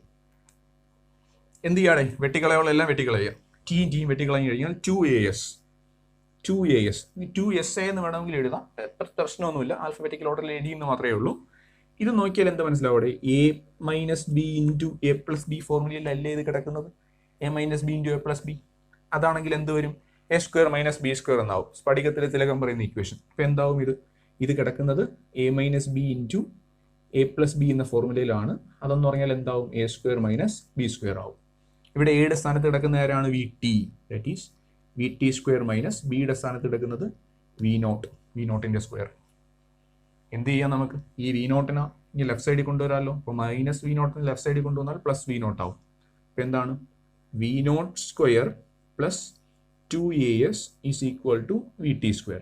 എന്ത് ചെയ്യാടെ? വെട്ടിക്കളയോളെല്ലാം വെട്ടിക്കളയുക. ടിയും വെട്ടിക്കളഞ്ഞു കഴിഞ്ഞാൽ 2as. 2sa എന്ന് വേണമെങ്കിൽ എഴുതാം, പ്രശ്നമൊന്നുമില്ല. ആൽഫബറ്റിക്കൽ ഓർഡറിൽ എഴുതിയെന്ന് മാത്രമേ ഉള്ളൂ. ഇത് നോക്കിയാൽ എന്താ മനസ്സിലാവൂടെ? A minus B into A plus B ഫോർമുലയിലല്ലേ ഇത് കിടക്കുന്നത്? A minus B into A plus B. അതാണെങ്കിൽ എന്ത് വരും? A square minus B square എന്നാവും. സ്ഫടികത്തിൽ തിലകം പറയുന്ന ഇക്വേഷൻ. ഇപ്പം എന്താവും? ഇത് കിടക്കുന്നത് A minus B into A plus B എന്ന ഫോർമുലയിലാണ്. അതെന്ന് പറഞ്ഞാൽ എന്താവും? A square minus B square ആവും. ഇവിടെ എയുടെ സ്ഥാനത്ത് കിടക്കുന്ന ആരാണ്? V T. That is V T square minus ബിയുടെ സ്ഥാനത്ത് കിടക്കുന്നത് വി നോട്ടിൻ്റെ സ്ക്വയർ. എന്ത് ചെയ്യാം നമുക്ക്? ഈ വി നോട്ടിനെ ഇനി ലെഫ്റ്റ് സൈഡിൽ കൊണ്ടുവരാമല്ലോ. അപ്പോൾ മൈനസ് വി നോട്ടിന് ലെഫ്റ്റ് സൈഡിൽ കൊണ്ടുവന്നാൽ പ്ലസ് വി നോട്ട് ആവും. അപ്പോൾ എന്താണ്? V naught square plus 2as is equal to V T square.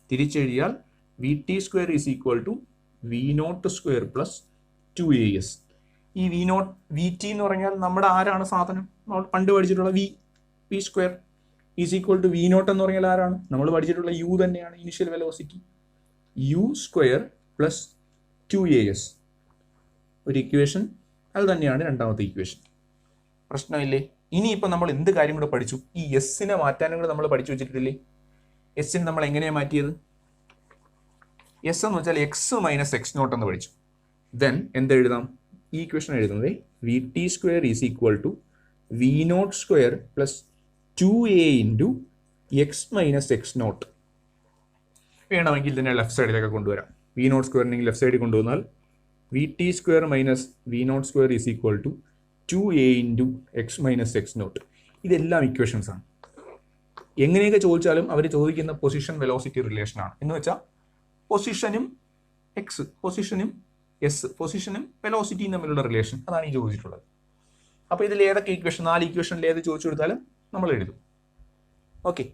തിരിച്ചെഴുതിയാൽ V T square is equal to V naught square plus 2as. ഈ വി നോട്ട് വി ടി എന്ന് പറഞ്ഞാൽ നമ്മുടെ ആരാണ് സാധനം, നമ്മൾ പണ്ട് പഠിച്ചിട്ടുള്ള v square is equal to V naught എന്ന് പറഞ്ഞാൽ ആരാണ്, നമ്മൾ പഠിച്ചിട്ടുള്ള യു തന്നെയാണ് initial velocity. U square plus 2as ഒരു ഇക്വേഷൻ, അത് തന്നെയാണ് രണ്ടാമത്തെ ഇക്വേഷൻ. പ്രശ്നമില്ലേ? ഇനിയിപ്പോൾ നമ്മൾ എന്ത് കാര്യം കൂടെ പഠിച്ചു, ഈ എസ്സിനെ മാറ്റാനും കൂടെ നമ്മൾ പഠിച്ചു വെച്ചിട്ടില്ലേ. എസ്സിന് നമ്മൾ എങ്ങനെയാണ് മാറ്റിയത്? എസ് എന്ന് വെച്ചാൽ എക്സ് മൈനസ് എക്സ് നോട്ട് എന്ന് പഠിച്ചു. ദെൻ എന്തെഴുതാം? ഈ ഇക്വേഷൻ എഴുതുന്നത് v T square is equal to V naught square plus 2a into x minus x naught. വേണമെങ്കിൽ ഇതിനെ ലെഫ്റ്റ് സൈഡിലേക്ക് കൊണ്ടുവരാം. വി നോട്ട് സ്ക്വയറിനെങ്കിൽ ലെഫ്റ്റ് സൈഡിൽ കൊണ്ടുവന്നാൽ v T square minus V naught square is equal to 2a into x minus x naught. ഇതെല്ലാം equations ആണ്. എങ്ങനെയൊക്കെ ചോദിച്ചാലും അവർ ചോദിക്കുന്ന പൊസിഷൻ വെലോസിറ്റി റിലേഷനാണ്. എന്ന് വെച്ചാൽ പൊസിഷനും എക്സ്, പൊസിഷനും എസ്, പൊസിഷനും വെലോസിറ്റിയും തമ്മിലുള്ള റിലേഷൻ, അതാണ് ഈ ചോദിച്ചിട്ടുള്ളത്. അപ്പോൾ ഇതിൽ ഏതൊക്കെ ഇക്വേഷൻ, 4 ഇക്വേഷനിൽ ഏത് ചോദിച്ചു കൊടുത്താലും നമ്മൾ എഴുതും. ഓക്കെ,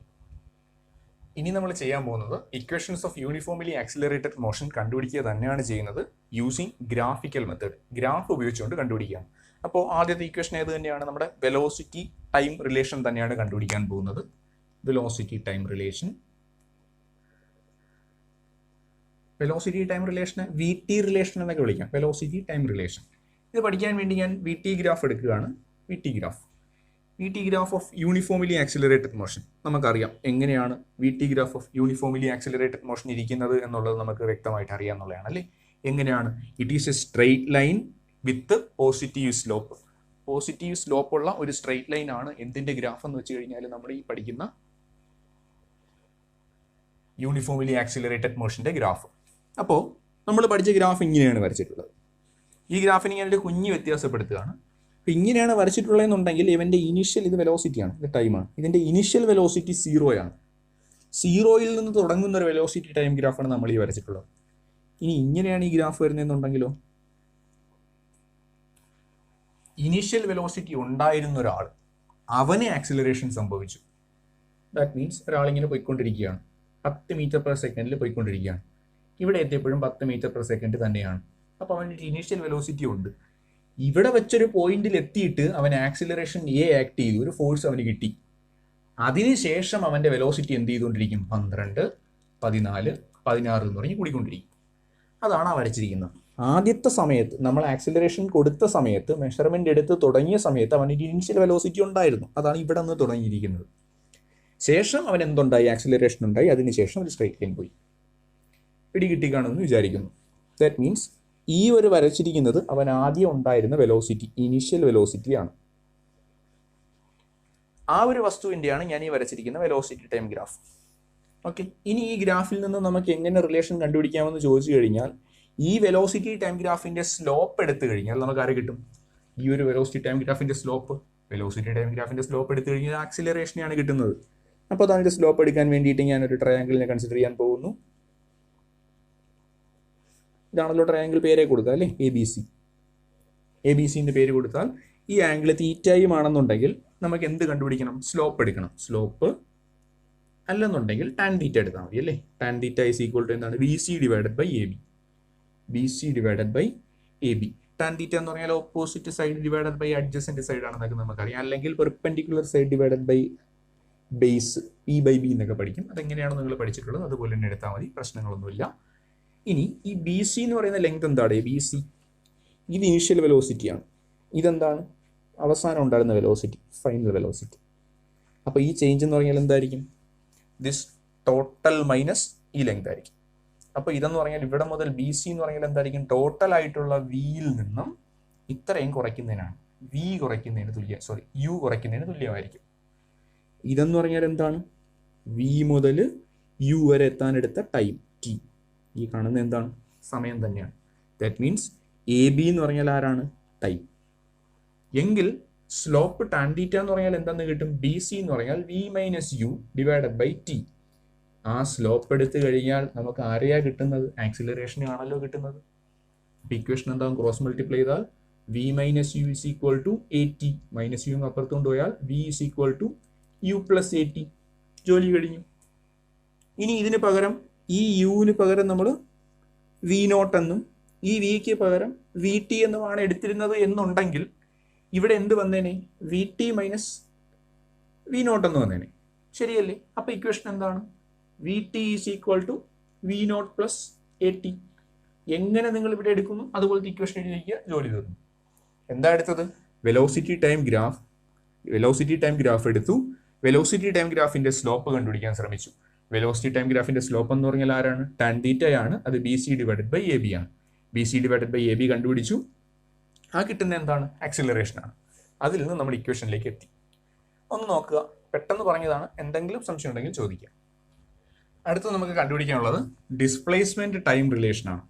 ഇനി നമ്മൾ ചെയ്യാൻ പോകുന്നത് equations of uniformly accelerated motion കണ്ടുപിടിക്കുക തന്നെയാണ് ചെയ്യുന്നത് യൂസിങ് ഗ്രാഫിക്കൽ മെത്തേഡ്. ഗ്രാഫ് ഉപയോഗിച്ചുകൊണ്ട് കണ്ടുപിടിക്കുകയാണ്. അപ്പോൾ ആദ്യത്തെ ഇക്വേഷൻ ഏത് തന്നെയാണ്? നമ്മുടെ വെലോസിറ്റി ടൈം റിലേഷൻ തന്നെയാണ് കണ്ടുപിടിക്കാൻ പോകുന്നത്. Velocity time relation, velocity time റിലേഷനെ വി ടി റിലേഷൻ എന്നൊക്കെ വിളിക്കാം. വെലോസിറ്റി ടൈം റിലേഷൻ ഇത് പഠിക്കാൻ വേണ്ടി ഞാൻ വി ടി ഗ്രാഫ് എടുക്കുകയാണ്. V T graph of uniformly accelerated motion. നമുക്കറിയാം എങ്ങനെയാണ് V T graph of uniformly accelerated motion ഇരിക്കുന്നത് എന്നുള്ളത് നമുക്ക് വ്യക്തമായിട്ട് അറിയാമെന്നുള്ളതാണ് അല്ലേ. എങ്ങനെയാണ്? It is a straight line with positive slope. Positive slope ഉള്ള ഒരു സ്ട്രെയിറ്റ് ലൈൻ ആണ് എന്തിന്റെ ഗ്രാഫ് എന്ന് വെച്ച് കഴിഞ്ഞാൽ നമ്മൾ ഈ പഠിക്കുന്ന യൂണിഫോംലി ആക്സിലറേറ്റഡ് മോഷന്റെ ഗ്രാഫ്. അപ്പോൾ നമ്മൾ പഠിച്ച ഗ്രാഫ് ഇങ്ങനെയാണ് വരച്ചിട്ടുള്ളത്. ഈ ഗ്രാഫിന് ഞാനൊരു കുഞ്ഞ് വ്യത്യാസപ്പെടുത്തുകയാണ്. അപ്പോൾ ഇങ്ങനെയാണ് വരച്ചിട്ടുള്ളതെന്നുണ്ടെങ്കിൽ ഇവൻ്റെ ഇനിഷ്യൽ, ഇത് വെലോസിറ്റിയാണ്, ഇത് ടൈമാണ്. ഇതിൻ്റെ ഇനിഷ്യൽ വെലോസിറ്റി 0 ആണ്. 0യിൽ നിന്ന് തുടങ്ങുന്ന ഒരു വെലോസിറ്റി ടൈം ഗ്രാഫാണ് നമ്മൾ ഈ വരച്ചിട്ടുള്ളത്. ഇനി ഇങ്ങനെയാണ് ഈ ഗ്രാഫ് വരുന്നതെന്നുണ്ടെങ്കിലോ, ഇനീഷ്യൽ വെലോസിറ്റി ഉണ്ടായിരുന്ന ഒരാൾ, അവന് ആക്സിലറേഷൻ സംഭവിച്ചു. ദാറ്റ് മീൻസ് ഒരാളിങ്ങനെ പോയിക്കൊണ്ടിരിക്കുകയാണ്, 10 മീറ്റർ പെർ സെക്കൻഡിൽ പോയിക്കൊണ്ടിരിക്കുകയാണ്. ഇവിടെ എത്തിയപ്പോഴും 10 മീറ്റർ പെർ സെക്കൻഡ് തന്നെയാണ്. അപ്പോൾ അവൻ്റെ ഇനീഷ്യൽ വെലോസിറ്റി ഉണ്ട്. ഇവിടെ വെച്ചൊരു പോയിന്റിൽ എത്തിയിട്ട് അവൻ ആക്സിലറേഷൻ എ ആക്ട് ചെയ്തു, ഒരു ഫോഴ്സ് അവന് കിട്ടി. അതിനുശേഷം അവൻ്റെ വെലോസിറ്റി എന്ത് ചെയ്തുകൊണ്ടിരിക്കും? 12, 14, 16 എന്ന് പറഞ്ഞ് കൂടിക്കൊണ്ടിരിക്കും. അതാണ് ആ വരച്ചിരിക്കുന്നത്. ആദ്യത്തെ സമയത്ത് നമ്മൾ ആക്സിലറേഷൻ കൊടുത്ത സമയത്ത്, മെഷർമെന്റ് എടുത്ത് തുടങ്ങിയ സമയത്ത് അവന് ഇനീഷ്യൽ വെലോസിറ്റി ഉണ്ടായിരുന്നു. അതാണ് ഇവിടെ നിന്ന് തുടങ്ങിയിരിക്കുന്നത്. ശേഷം അവൻ എന്തുണ്ടായി? ആക്സിലറേഷൻ ഉണ്ടായി. അതിനുശേഷം ഒരു സ്ട്രൈറ്റ് ലൈൻ പോയി. പിടികിട്ടിക്കാണെന്ന് വിചാരിക്കുന്നു. ദാറ്റ് മീൻസ് ഈ ഒരു വരച്ചിരിക്കുന്നത് അവൻ ആദ്യം ഉണ്ടായിരുന്ന വെലോസിറ്റി, ഇനീഷ്യൽ വെലോസിറ്റിയാണ്. ആ ഒരു വസ്തുവിൻ്റെയാണ് ഞാൻ ഈ വരച്ചിരിക്കുന്ന വെലോസിറ്റി ടൈം ഗ്രാഫ്. ഓക്കെ, ഇനി ഈ ഗ്രാഫിൽ നിന്ന് നമുക്ക് എങ്ങനെ റിലേഷൻ കണ്ടുപിടിക്കാമെന്ന് ചോദിച്ചു കഴിഞ്ഞാൽ, ഈ വെലോസിറ്റി ടൈം ഗ്രാഫിന്റെ സ്ലോപ്പ് എടുത്തു കഴിഞ്ഞാൽ നമുക്ക് ആരെ കിട്ടും? ഈ ഒരു വെലോസിറ്റി ടൈം ഗ്രാഫിന്റെ സ്ലോപ്പ്, വെലോസിറ്റി ടൈം ഗ്രാഫിന്റെ സ്ലോപ്പ് എടുത്തു കഴിഞ്ഞാൽ ആക്സിലറേഷനെയാണ് കിട്ടുന്നത്. അപ്പോൾ അതിന്റെ സ്ലോപ്പ് എടുക്കാൻ വേണ്ടിയിട്ട് ഞാനൊരു ട്രയാങ്കിളിനെ കൺസിഡർ ചെയ്യാൻ പോകുന്നു. ഇതാണല്ലോ ട്രയാങ്കിൾ, പേരെ കൊടുക്കുക അല്ലേ, എ ബി സിന്റെ പേര് കൊടുത്താൽ ഈ ആംഗിൾ തീറ്റയും ആണെന്നുണ്ടെങ്കിൽ നമുക്ക് എന്ത് കണ്ടുപിടിക്കണം? സ്ലോപ്പ് എടുക്കണം. സ്ലോപ്പ് അല്ലെന്നുണ്ടെങ്കിൽ ടാൻ തീറ്റ എടുത്താൽ മതി അല്ലേ. Tan theta is equal to എന്താണ്? B C divided by A B. B C divided by A B. Tan theta എന്ന് പറഞ്ഞാൽ opposite side divided by adjacent side ആണെന്നൊക്കെ നമുക്കറിയാം. അല്ലെങ്കിൽ perpendicular side divided by base, E by B എന്നൊക്കെ പഠിക്കും. അതെങ്ങനെയാണ് നിങ്ങൾ പഠിച്ചിട്ടുള്ളത്, അതുപോലെ തന്നെ എടുത്താൽ മതി, പ്രശ്നങ്ങളൊന്നുമില്ല. ഇനി ഈ ബി സി എന്ന് പറയുന്ന ലെങ്ത് എന്താണ്? ബി സി ഇത് ഇനീഷ്യൽ വെലോസിറ്റിയാണ്. ഇതെന്താണ്? അവസാനം ഉണ്ടായിരുന്ന വെലോസിറ്റി, ഫൈനൽ വെലോസിറ്റി. അപ്പോൾ ഈ ചേഞ്ച് എന്ന് പറഞ്ഞാൽ എന്തായിരിക്കും? ദിസ് ടോട്ടൽ മൈനസ് ഈ ലെങ്ത് ആയിരിക്കും. അപ്പോൾ ഇതെന്ന് പറഞ്ഞാൽ ഇവിടെ മുതൽ ബി സി എന്ന് പറഞ്ഞാൽ എന്തായിരിക്കും? ടോട്ടൽ ആയിട്ടുള്ള വിയിൽ നിന്നും ഇത്രയും കുറയ്ക്കുന്നതിനാണ്, വി കുറയ്ക്കുന്നതിന് തുല്യം, യു കുറയ്ക്കുന്നതിന് തുല്യമായിരിക്കും. ഇതെന്ന് പറഞ്ഞാൽ എന്താണ്? വി മുതൽ യു വരെ എത്താനെടുത്ത ടൈം ടി. ഈ കാണുന്ന എന്താണ്? സമയം തന്നെയാണ്. ദാറ്റ് മീൻസ് എ ബി എന്ന് പറഞ്ഞാൽ ആരാണ്? ടൈം. എങ്കിൽ സ്ലോപ്പ് ടാൻ തീറ്റ എന്ന് പറഞ്ഞാൽ എന്താണെന്ന് കിട്ടും? ബി സി എന്ന് പറഞ്ഞാൽ v minus U divided by t. ആ സ്ലോപ്പ് എടുത്തു കഴിഞ്ഞാൽ നമുക്ക് ആരെയാ കിട്ടുന്നത്? ആക്സിലറേഷനെ ആണല്ലോ കിട്ടുന്നത്. ഇക്വേഷൻ എന്താകും? ക്രോസ് മൾട്ടിപ്ലൈ ചെയ്താൽ v minus u is equal to a t. Minus u അപ്പുറത്ത് കൊണ്ടുപോയാൽ v is equal to U plus A t. ജോലി കഴിഞ്ഞു. ഇനി ഇതിന് പകരം ഈ യുവിന് പകരം നമ്മൾ വി നോട്ട് എന്നും ഈ വിക്ക് പകരം വി ടി എന്നുമാണ് എടുത്തിരുന്നത് എന്നുണ്ടെങ്കിൽ ഇവിടെ എന്ത് വന്നേനെ? V T minus V naught എന്ന് വന്നേനെ. ശരിയല്ലേ? അപ്പൊ ഇക്വേഷൻ എന്താണ്? V T is equal to V naught plus A t. എങ്ങനെ നിങ്ങൾ ഇവിടെ എടുക്കുന്നു അതുപോലത്തെ ഇക്വേഷൻ എഴുതിയിരിക്കുക, ജോലി തീർന്നു. എന്താ എടുത്തത്? വെലോസിറ്റി ടൈം ഗ്രാഫ് എടുത്തു. വെലോസിറ്റി ടൈം ഗ്രാഫിന്റെ സ്ലോപ്പ് കണ്ടുപിടിക്കാൻ ശ്രമിച്ചു. വെലോസിറ്റി ടൈം ഗ്രാഫിന്റെ സ്ലോപ്പ് എന്ന് പറഞ്ഞാൽ ആരാണ്? ടാൻ തീറ്റയാണ്. അത് B C divided by A B ആണ്. B C divided by A B കണ്ടുപിടിച്ചു. ആ കിട്ടുന്ന എന്താണ്? ആക്സിലറേഷൻ ആണ്. അതിൽ നിന്ന് നമ്മൾ ഇക്വേഷനിലേക്ക് എത്തി. ഒന്ന് നോക്കുക, പെട്ടെന്ന് പറഞ്ഞതാണ്, എന്തെങ്കിലും സംശയം ഉണ്ടെങ്കിൽ ചോദിക്കാം. അടുത്ത് നമുക്ക് കണ്ടുപിടിക്കാനുള്ളത് ഡിസ്പ്ലേസ്മെന്റ് ടൈം റിലേഷൻ ആണ്.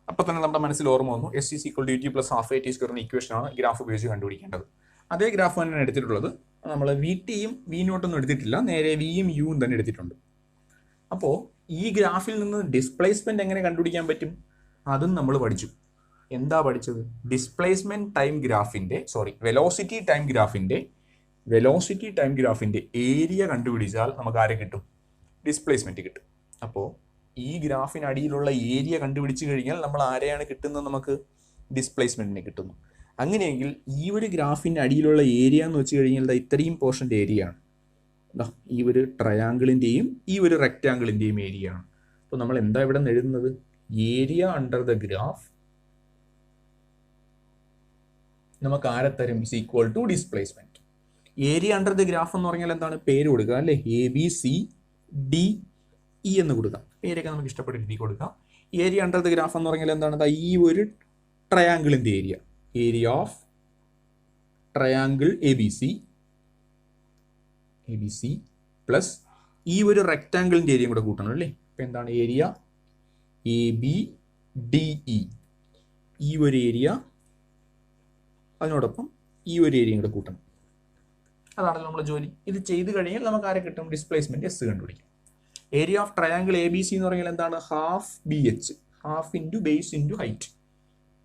അപ്പൊ തന്നെ നമ്മുടെ മനസ്സിൽ ഓർമ്മ വന്നു, s is equal to t plus half A T square എന്ന ഇക്വേഷൻ ആണ് ഗ്രാഫ് ഉപയോഗിച്ച് കണ്ടുപിടിക്കേണ്ടത്. അതേ ഗ്രാഫ് തന്നെയാണ് എടുത്തിട്ടുള്ളത്. നമ്മൾ വി ടിയും വി നോട്ടൊന്നും എടുത്തിട്ടില്ല, നേരെ വിയും യുവും തന്നെ എടുത്തിട്ടുണ്ട്. അപ്പോൾ ഈ ഗ്രാഫിൽ നിന്ന് ഡിസ്പ്ലേസ്മെന്റ് എങ്ങനെ കണ്ടുപിടിക്കാൻ പറ്റും? അതും നമ്മൾ പഠിച്ചു. എന്താ പഠിച്ചത്? ഡിസ്പ്ലേസ്മെന്റ് ടൈം ഗ്രാഫിന്റെ വെലോസിറ്റി ടൈം ഗ്രാഫിന്റെ ഏരിയ കണ്ടുപിടിച്ചാൽ നമുക്ക് ആരെ കിട്ടും? ഡിസ്പ്ലേസ്മെന്റ് കിട്ടും. അപ്പോൾ ഈ ഗ്രാഫിനടിയിലുള്ള ഏരിയ കണ്ടുപിടിച്ചു കഴിഞ്ഞാൽ നമ്മൾ ആരെയാണ് കിട്ടുന്നത്? നമുക്ക് ഡിസ്പ്ലേസ്മെന്റിനെ കിട്ടുന്നു. അങ്ങനെയെങ്കിൽ ഈ ഒരു ഗ്രാഫിന്റെ അടിയിലുള്ള ഏരിയ എന്ന് വെച്ച് കഴിഞ്ഞാൽ ഇത്രയും പോർഷന്റെ ഏരിയ ആണ്. ഈ ഒരു ട്രയാങ്കിളിന്റെയും ഈ ഒരു റെക്റ്റാങ്കിളിന്റെയും ഏരിയ ആണ്. അപ്പോൾ നമ്മൾ എന്താ ഇവിടെ എഴുതുന്നത്? ഏരിയ അണ്ടർ ദ ഗ്രാഫ് നമുക്ക് ആരെ തരും? Is equal to displacement. Area under the graph എന്ന് പറഞ്ഞാൽ എന്താണ്? പേര് കൊടുക്കുക അല്ലേ? A B C D E എന്ന് കൊടുക്കാം. പേരൊക്കെ നമുക്ക് ഇഷ്ടപ്പെട്ട രീതി കൊടുക്കാം. ഏരിയ അണ്ടർ ദ ഗ്രാഫ് എന്ന് പറഞ്ഞാൽ എന്താണ്? ഈ ഒരു ട്രയാങ്കിളിന്റെ area of triangle A B C plus ഈ ഒരു റെക്റ്റാങ്കിളിന്റെ ഏരിയയും കൂടെ കൂട്ടണം അല്ലേ? അപ്പൊ എന്താണ്? Area A B D E, ഈ ഒരു ഏരിയ അതിനോടൊപ്പം ഈ ഒരു ഏരിയയും കൂടെ കൂട്ടണം. അതാണല്ലോ നമ്മുടെ ജോലി. ഇത് ചെയ്ത് കഴിഞ്ഞാൽ നമുക്ക് ആരെ കിട്ടും? ഡിസ്പ്ലേസ്മെന്റ് എസ് കണ്ടുപിടിക്കാം. Area of triangle A B C എന്ന് പറഞ്ഞാൽ എന്താണ്? Half B h, half into base into height,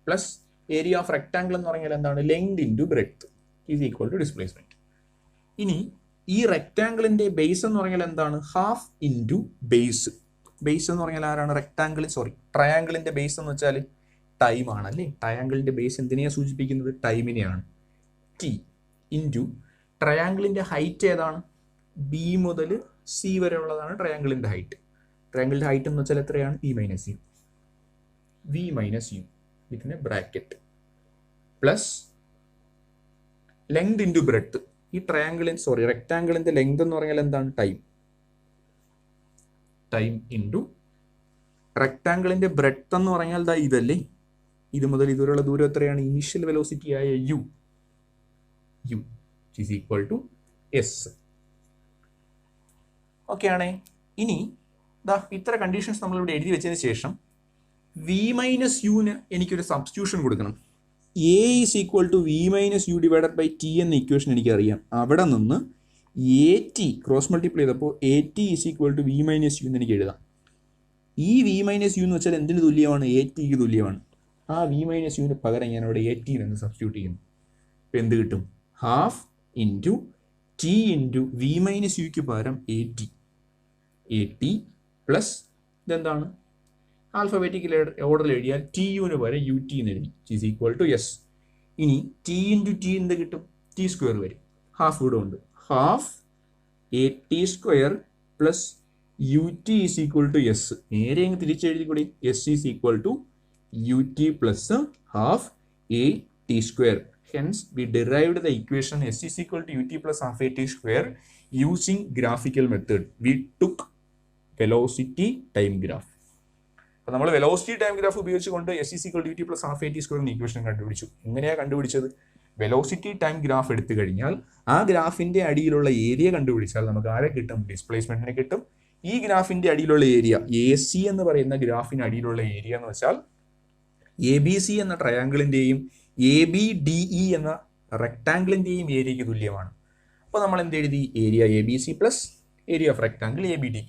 plus area of rectangle എന്ന് പറഞ്ഞാൽ എന്താണ്? Length into breadth is equal to displacement. ഇനി ഈ റെക്ടാങ്കിളിന്റെ ബേസ് എന്ന് പറഞ്ഞാൽ എന്താണ്? Half into base. ബേസ് എന്ന് പറഞ്ഞാൽ ആരാണ്? ട്രയാങ്കിളിന്റെ ബേസ് എന്ന് വെച്ചാൽ ടൈം ആണല്ലേ? ട്രയാങ്കിളിന്റെ ബേസ് എന്തിനെയാണ് സൂചിപ്പിക്കുന്നത്? ടൈമിനെയാണ്. ടി ഇൻറ്റു ട്രയാങ്കിളിന്റെ ഹൈറ്റ് ഏതാണ്? ബി മുതൽ സി വരെ ഉള്ളതാണ് ട്രയാങ്കിളിന്റെ ഹൈറ്റ്. ട്രയാങ്കിളിന്റെ ഹൈറ്റ് എന്ന് വെച്ചാൽ എത്രയാണ്? വി മൈനസ് യു ഇതിന് bracket plus length into breadth. ഈ റെക്ടാങ്കിളിന്റെ ലെങ്ത് എന്ന് പറഞ്ഞാൽ എന്താണ്? ടൈം ഇൻറ്റു റെക്ടാങ്കിളിന്റെ ബ്രെഡ്ത്ത് എന്ന് പറഞ്ഞാൽ ഇതല്ലേ? ഇത് മുതൽ ഇതുവരെയുള്ള ദൂരം എത്രയാണ്? ഇനീഷ്യൽ വെലോസിറ്റി ആയ u is equal to s. Okay ആണേ. ഇനി ഇത്ര കണ്ടീഷൻസ് നമ്മളിവിടെ എഴുതി വെച്ചതിന് ശേഷം വി മൈനസ് യുവിന് എനിക്കൊരു സബ്സ്റ്റിറ്റ്യൂഷൻ കൊടുക്കണം. A is equal to V minus U divided by t എന്ന ഇക്വേഷൻ എനിക്കറിയാം. അവിടെ നിന്ന് എ ടി ക്രോസ് മൾട്ടിപ്ലൈ ചെയ്തപ്പോൾ a T is equal to V minus u എന്ന് എനിക്ക് എഴുതാം. ഈ വി മൈനസ് യു എന്ന് വെച്ചാൽ എന്തിന് തുല്യമാണ്? എ ടിക്ക് തുല്യമാണ്. ആ വി മൈനസ് യുവിന് പകരം ഞാൻ അവിടെ എ ടി എന്ന് സബ്സ്റ്റിറ്റ്യൂട്ട് ചെയ്യുന്നു. ഇപ്പം എന്ത് കിട്ടും? Half into T into V minus യുക്ക് പകരം എ ടി പ്ലസ് ഇതെന്താണ്? ആൽഫബറ്റിക്കൽ ഓർഡറിൽ എഴുതിയാൽ ടി യുവിന് പകരം യു ടി എന്ന് എഴുതി. Is equal to S. ഇനി ടി ഇൻറ്റു ടി എന്ത് കിട്ടും? ടി സ്ക്വയർ വരും. ഹാഫ് ഇവിടെ ഉണ്ട്. Half A T square plus U T is equal to S. നേരെ അങ്ങ് തിരിച്ചെഴുതി കൂടി. S is equal to U T plus half A T square. Hence V derived the equation s is equal to U T plus half A T square using graphical method. We took velocity time graph. അപ്പോൾ നമ്മൾ velocity time graph ഉപയോഗിച്ചുകൊണ്ട് s is equal to U T plus half A T square എന്ന equation കണ്ടുപിടിച്ചു. എങ്ങനെയാണ് കണ്ടുപിടിച്ചത്? Velocity time graph എടുത്തു കഴിഞ്ഞാൽ ആ ഗ്രാഫിന്റെ അടിയിലുള്ള ഏരിയ കണ്ടുപിടിച്ചാൽ നമുക്ക് ആരെ കിട്ടും? ഡിസ്പ്ലേസ്മെന്റിനെ കിട്ടും. ഈ ഗ്രാഫിന്റെ അടിയിലുള്ള ഏരിയ എ സി എന്ന് പറയുന്ന ഗ്രാഫിന് അടിയിലുള്ള ഏരിയ എന്ന് വെച്ചാൽ എ ബി സി എന്ന ട്രയാങ്കിളിന്റെയും എ ബി ഡി ഇ എന്ന റെക്ടാങ്കിളിന്റെയും ഏരിയയ്ക്ക് തുല്യമാണ്. അപ്പോൾ നമ്മൾ എന്ത് എഴുതി? Area A B C plus area of rectangle A B D.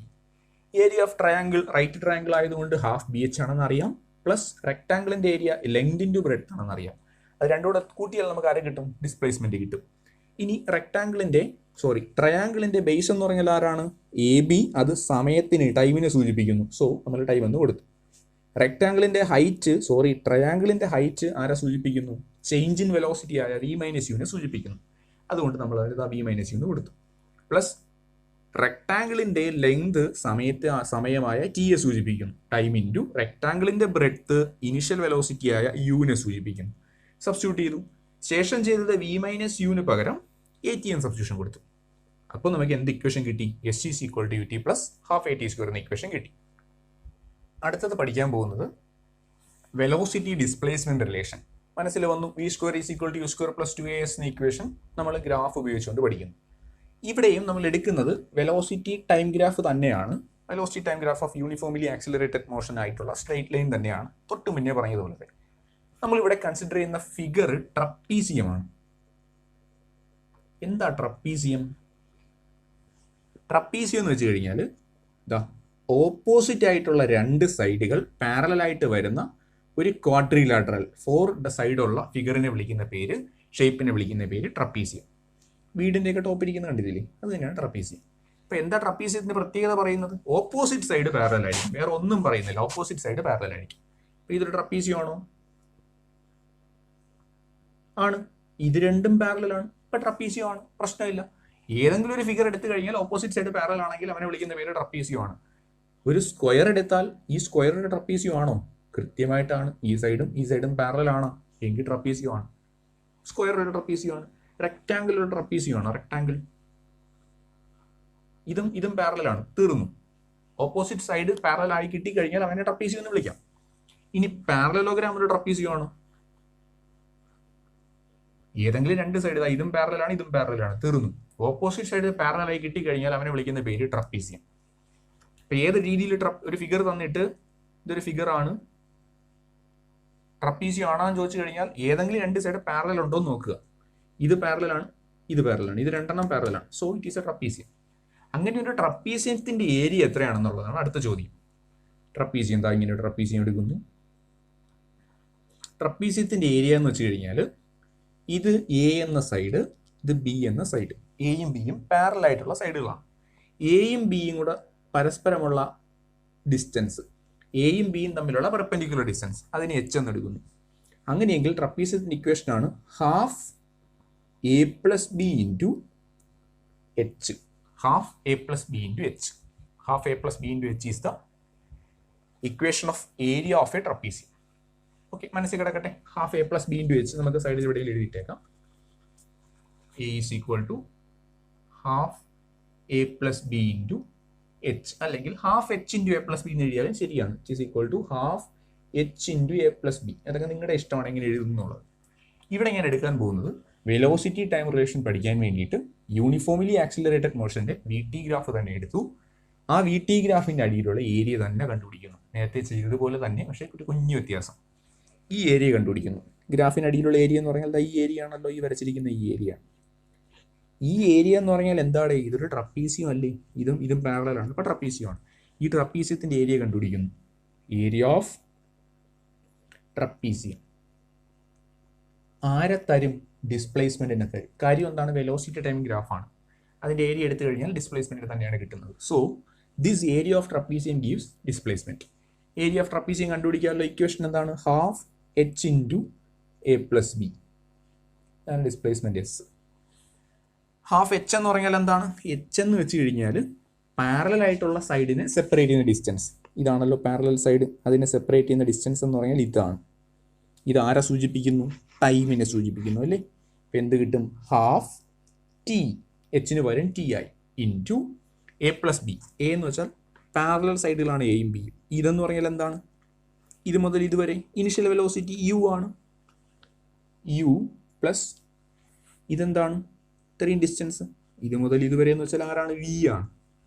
Area of triangle right triangle ആയതുകൊണ്ട് ഹാഫ് ബി എച്ച് ആണെന്ന് അറിയാം. പ്ലസ് റെക്ടാങ്കിളിന്റെ ഏരിയ ലെങ്ത് ഇൻറ്റു ബ്രെഡ്ത്ത് ആണെന്ന് അറിയാം. അത് രണ്ടുകൂടെ കൂട്ടിയാൽ നമുക്ക് ആരെ കിട്ടും? ഡിസ്പ്ലേസ്മെന്റ് കിട്ടും. ഇനി ട്രയാങ്കിളിന്റെ ബേസ് എന്ന് പറഞ്ഞാൽ ആരാണ്? A B. അത് സമയത്തിന് ടൈമിനെ സൂചിപ്പിക്കുന്നു. സോ നമ്മൾ ടൈം എന്ന് കൊടുത്തു. ട്രയാങ്കിളിൻ്റെ ഹൈറ്റ് ആരെ സൂചിപ്പിക്കുന്നു? ചേഞ്ച് ഇൻ വെലോസിറ്റി ആയ വി മൈനസ് യുവിനെ സൂചിപ്പിക്കുന്നു. അതുകൊണ്ട് നമ്മൾ വി മൈനസ് യു എന്ന് കൊടുത്തു. പ്ലസ് റെക്ടാങ്കിളിൻ്റെ ലെങ്ത് സമയമായ ടിയെ സൂചിപ്പിക്കുന്നു. ടൈം ഇൻറ്റു റെക്ടാങ്കിളിൻ്റെ ബ്രെഡ്ത്ത് ഇനിഷ്യൽ വെലോസിറ്റി ആയ യുവിനെ സൂചിപ്പിക്കുന്നു. സബ്സ്റ്റിറ്റ്യൂട്ട് ചെയ്തു. ശേഷം ചെയ്തത് വി മൈനസ് യുവിന് പകരം എ ടി എൻ സബ്സ്റ്റിറ്റ്യൂഷൻ കൊടുത്തു. അപ്പോൾ നമുക്ക് എന്ത് ഇക്വേഷൻ കിട്ടി? S is equal to U T plus half A T square എന്ന ഇക്വേഷൻ കിട്ടി. അടുത്തത് പഠിക്കാൻ പോകുന്നത് വെലോസിറ്റി ഡിസ്പ്ലേസ്മെന്റ് റിലേഷൻ. മനസ്സിൽ വന്നു, v square is equal to U square plus 2as എന്ന ഇക്വേഷൻ നമ്മൾ ഗ്രാഫ് ഉപയോഗിച്ചുകൊണ്ട് പഠിക്കുന്നു. ഇവിടെയും നമ്മൾ എടുക്കുന്നത് വെലോസിറ്റി ടൈം ഗ്രാഫ് തന്നെയാണ്. Velocity time graph of uniformly accelerated motion ആയിട്ടുള്ള സ്ട്രെയിറ്റ് ലൈൻ തന്നെയാണ്. തൊട്ട് മുന്നേ പറഞ്ഞതുപോലെ നമ്മളിവിടെ കൺസിഡർ ചെയ്യുന്ന ഫിഗർ ട്രപ്പീസിയമാണ്. എന്താ ട്രപ്പീസിയം? ട്രപ്പീസിയം എന്ന് വെച്ച് കഴിഞ്ഞാൽ ഓപ്പോസിറ്റ് ആയിട്ടുള്ള രണ്ട് സൈഡുകൾ പാരലൽ ആയിട്ട് വരുന്ന ഒരു ക്വാഡ്രിലാറ്ററൽ 4 സൈഡുള്ള ഫിഗറിനെ വിളിക്കുന്ന പേര്, ഷേപ്പിനെ വിളിക്കുന്ന പേര് ട്രപ്പീസിയം. വീടിൻ്റെയൊക്കെ ടോപ്പിരിക്കുന്ന കണ്ടില്ലേ, അത് തന്നെയാണ് ട്രപ്പീസിയം. ഇപ്പം എന്താ ട്രപ്പീസിയത്തിൻ്റെ പ്രത്യേകത പറയുന്നത്? ഓപ്പോസിറ്റ് സൈഡ് പാരലൽ ആയിരിക്കും, വേറെ ഒന്നും പറയുന്നില്ല, ഓപ്പോസിറ്റ് സൈഡ് പാരലൽ ആയിരിക്കും. അപ്പം ഇതൊരു ട്രപ്പീസിയം ആണോ? ആണ്. ഇത് രണ്ടും പാരലലാണ്, ഇപ്പം ട്രപ്പീസിയം ആണ്, പ്രശ്നമില്ല. ഏതെങ്കിലും ഒരു ഫിഗർ എടുത്തു കഴിഞ്ഞാൽ ഓപ്പോസിറ്റ് സൈഡ് പാരലൽ ആണെങ്കിൽ അവനെ വിളിക്കുന്ന പേര് ട്രപ്പീസിയം ആണ്. ഒരു സ്ക്വയർ എടുത്താൽ ഈ സ്ക്വയറിന്റെ ട്രപ്പീസിയം ആണോ? കൃത്യമായിട്ടാണ്. ഈ സൈഡും പാരലൽ ആണ് എങ്കിൽ ട്രപ്പീസിയം ആണ്. സ്ക്വയർ ഒരു ട്രപ്പീസിയം ആണ്. റെക്ടാങ്കിൾ ഒരു ട്രപ്പീസിയം ആണ്. റെക്ടാങ്കിൾ ഇതും പാരലൽ ആണ്. തീർന്നു. ഓപ്പോസിറ്റ് സൈഡ് പാരലൽ ആയി കിട്ടിക്കഴിഞ്ഞാൽ അവനെ ട്രപ്പീസിയം എന്ന് വിളിക്കാം. ഇനി പാരലലോഗ്രാം ഒരു ട്രപ്പീസിയം ആണ്. ഏതെങ്കിലും രണ്ട് സൈഡ്, ഇതും പാരലലാണ് ഇതും പാരലലാണ്, തീർന്നു. ഓപ്പോസിറ്റ് സൈഡ് പാരലൽ ആയി കിട്ടിക്കഴിഞ്ഞാൽ അവനെ വിളിക്കുന്ന പേര് ട്രപ്പീസിയം. ഇപ്പൊ ഏത് രീതിയിൽ ഒരു ഫിഗർ തന്നിട്ട് ഇതൊരു ഫിഗർ ആണ്, ട്രപ്പീസിയം ആണോന്ന് ചോദിച്ചു കഴിഞ്ഞാൽ ഏതെങ്കിലും രണ്ട് സൈഡ് പാരലൽ ഉണ്ടോ എന്ന് നോക്കുക. ഇത് പാരലലാണ്, ഇത് പാരലലാണ്, ഇത് രണ്ടെണ്ണം പാരലലാണ്. So it is a trapezium. അങ്ങനെ ഒരു ട്രപ്പീസിയത്തിന്റെ ഏരിയ എത്രയാണെന്നുള്ളതാണ് അടുത്ത ചോദ്യം. ട്രപ്പീസിയം എന്താ? ഇങ്ങനെ ഒരു ട്രപ്പീസിയം എടുക്കുന്നു. ട്രപ്പീസിയത്തിന്റെ ഏരിയ എന്ന് വെച്ച് കഴിഞ്ഞാൽ ഇത് എ എന്ന സൈഡ്, ഇത് ബി എന്ന സൈഡ്. എയും ബിയും പാരലൽ ആയിട്ടുള്ള സൈഡുകളാണ്. എയും ബിയും കൂടെ പരസ്പരമുള്ള ഡിസ്റ്റൻസ്, എയും ബിയും തമ്മിലുള്ള പെർപെൻഡിക്കുലർ ഡിസ്റ്റൻസ്, അതിനെ എച്ച് എന്ന് എടുക്കുന്നു. അങ്ങനെയെങ്കിൽ ട്രപ്പീസിയത്തിന്റെ ഇക്വേഷൻ ആണ് half A plus B into H. Half A plus B into H. Half A plus B into H is the equation of area of a trapezium. Okay, മനസ്സിൽ കിടക്കട്ടെ. Half A plus B into H നമുക്ക് സൈഡിൽ ഇവിടെ എഴുതിയിട്ടേക്കാം. A is equal to half A plus B into H, അല്ലെങ്കിൽ half H into A plus B എന്ന് എഴുതിയാലും ശരിയാണ്. It is equal to half H into A plus B. അതൊക്കെ നിങ്ങളുടെ ഇഷ്ടമാണ് എങ്ങനെ എഴുതുന്നുള്ളത്. ഇവിടെ ഞാൻ എടുക്കാൻ പോകുന്നത് വെലോസിറ്റി ടൈം റിലേഷൻ പഠിക്കാൻ വേണ്ടിയിട്ട് യൂണിഫോംലി ആക്സിലറേറ്റഡ് മോഷന്റെ വി ടി ഗ്രാഫ് തന്നെ എടുത്തു. ആ വി ടി ഗ്രാഫിന്റെ അടിയിലുള്ള ഏരിയ തന്നെ കണ്ടുപിടിക്കുന്നു. നേരത്തെ ചെയ്തതുപോലെ തന്നെ, പക്ഷേ ഒരു കുഞ്ഞു വ്യത്യാസം. ഈ ഏരിയ കണ്ടുപിടിക്കുന്നു. ഗ്രാഫിന് അടിയിലുള്ള ഏരിയ എന്ന് പറഞ്ഞാൽ ഈ ഏരിയ ആണല്ലോ, ഈ വരച്ചിരിക്കുന്ന ഈ ഏരിയ. ഈ ഏരിയ എന്ന് പറഞ്ഞാൽ എന്താണ്? ഇതൊരു ട്രപ്പീസിയം അല്ലേ? ഇതും പാരലലാണ്, അപ്പോൾ ട്രപ്പീസിയമാണ്. ഈ ട്രപ്പീസിയത്തിന്റെ ഏരിയ കണ്ടുപിടിക്കുന്നു. ഏരിയ ഓഫ് ട്രപ്പീസിയം ആരെ തരും? ഡിസ്പ്ലേസ്മെന്റിനെ തരും. കാര്യം എന്താണ്? വെലോസിറ്റി ടൈം ഗ്രാഫാണ്. അതിന്റെ ഏരിയ എടുത്തു കഴിഞ്ഞാൽ ഡിസ്പ്ലേസ്മെന്റ് തന്നെയാണ് കിട്ടുന്നത്. So this area of trapezium gives displacement. Area of trapezium കണ്ടുപിടിക്കാനുള്ള ഇക്വേഷൻ എന്താണ്? Half H into A plus B. അതാണ് ഡിസ്പ്ലേസ്മെന്റ് എസ്. ഹാഫ് എച്ച് എന്ന് പറഞ്ഞാൽ എന്താണ്? എച്ച് എന്ന് വെച്ച് കഴിഞ്ഞാൽ പാരലൽ ആയിട്ടുള്ള സൈഡിനെ സെപ്പറേറ്റ് ചെയ്യുന്ന ഡിസ്റ്റൻസ്. ഇതാണല്ലോ പാരലൽ സൈഡ്. അതിനെ സെപ്പറേറ്റ് ചെയ്യുന്ന ഡിസ്റ്റൻസ് എന്ന് പറഞ്ഞാൽ ഇതാണ്. ഇത് ആരെ സൂചിപ്പിക്കുന്നു? ടൈമിനെ സൂചിപ്പിക്കുന്നു അല്ലേ? ഇപ്പം എന്ത് കിട്ടും? ഹാഫ് ടി, എച്ചിന് പകരം ടി ആയി, into A plus B. A എന്ന് വെച്ചാൽ പാരലൽ സൈഡുകളാണ് എയും ബിയും. ഇതെന്ന് പറഞ്ഞാൽ എന്താണ്? ഇത് മുതൽ ഇതുവരെ ഇനിഷ്യൽ വെലോസിറ്റി യു ആണ്. യു പ്ലസ് ഇതെന്താണ്? ഇത്രയും ഡിസ്റ്റൻസ്. ഇത് മുതൽ ഇതുവരെ എന്ന് വെച്ചാൽ ആരാണ്? വി ആണ്.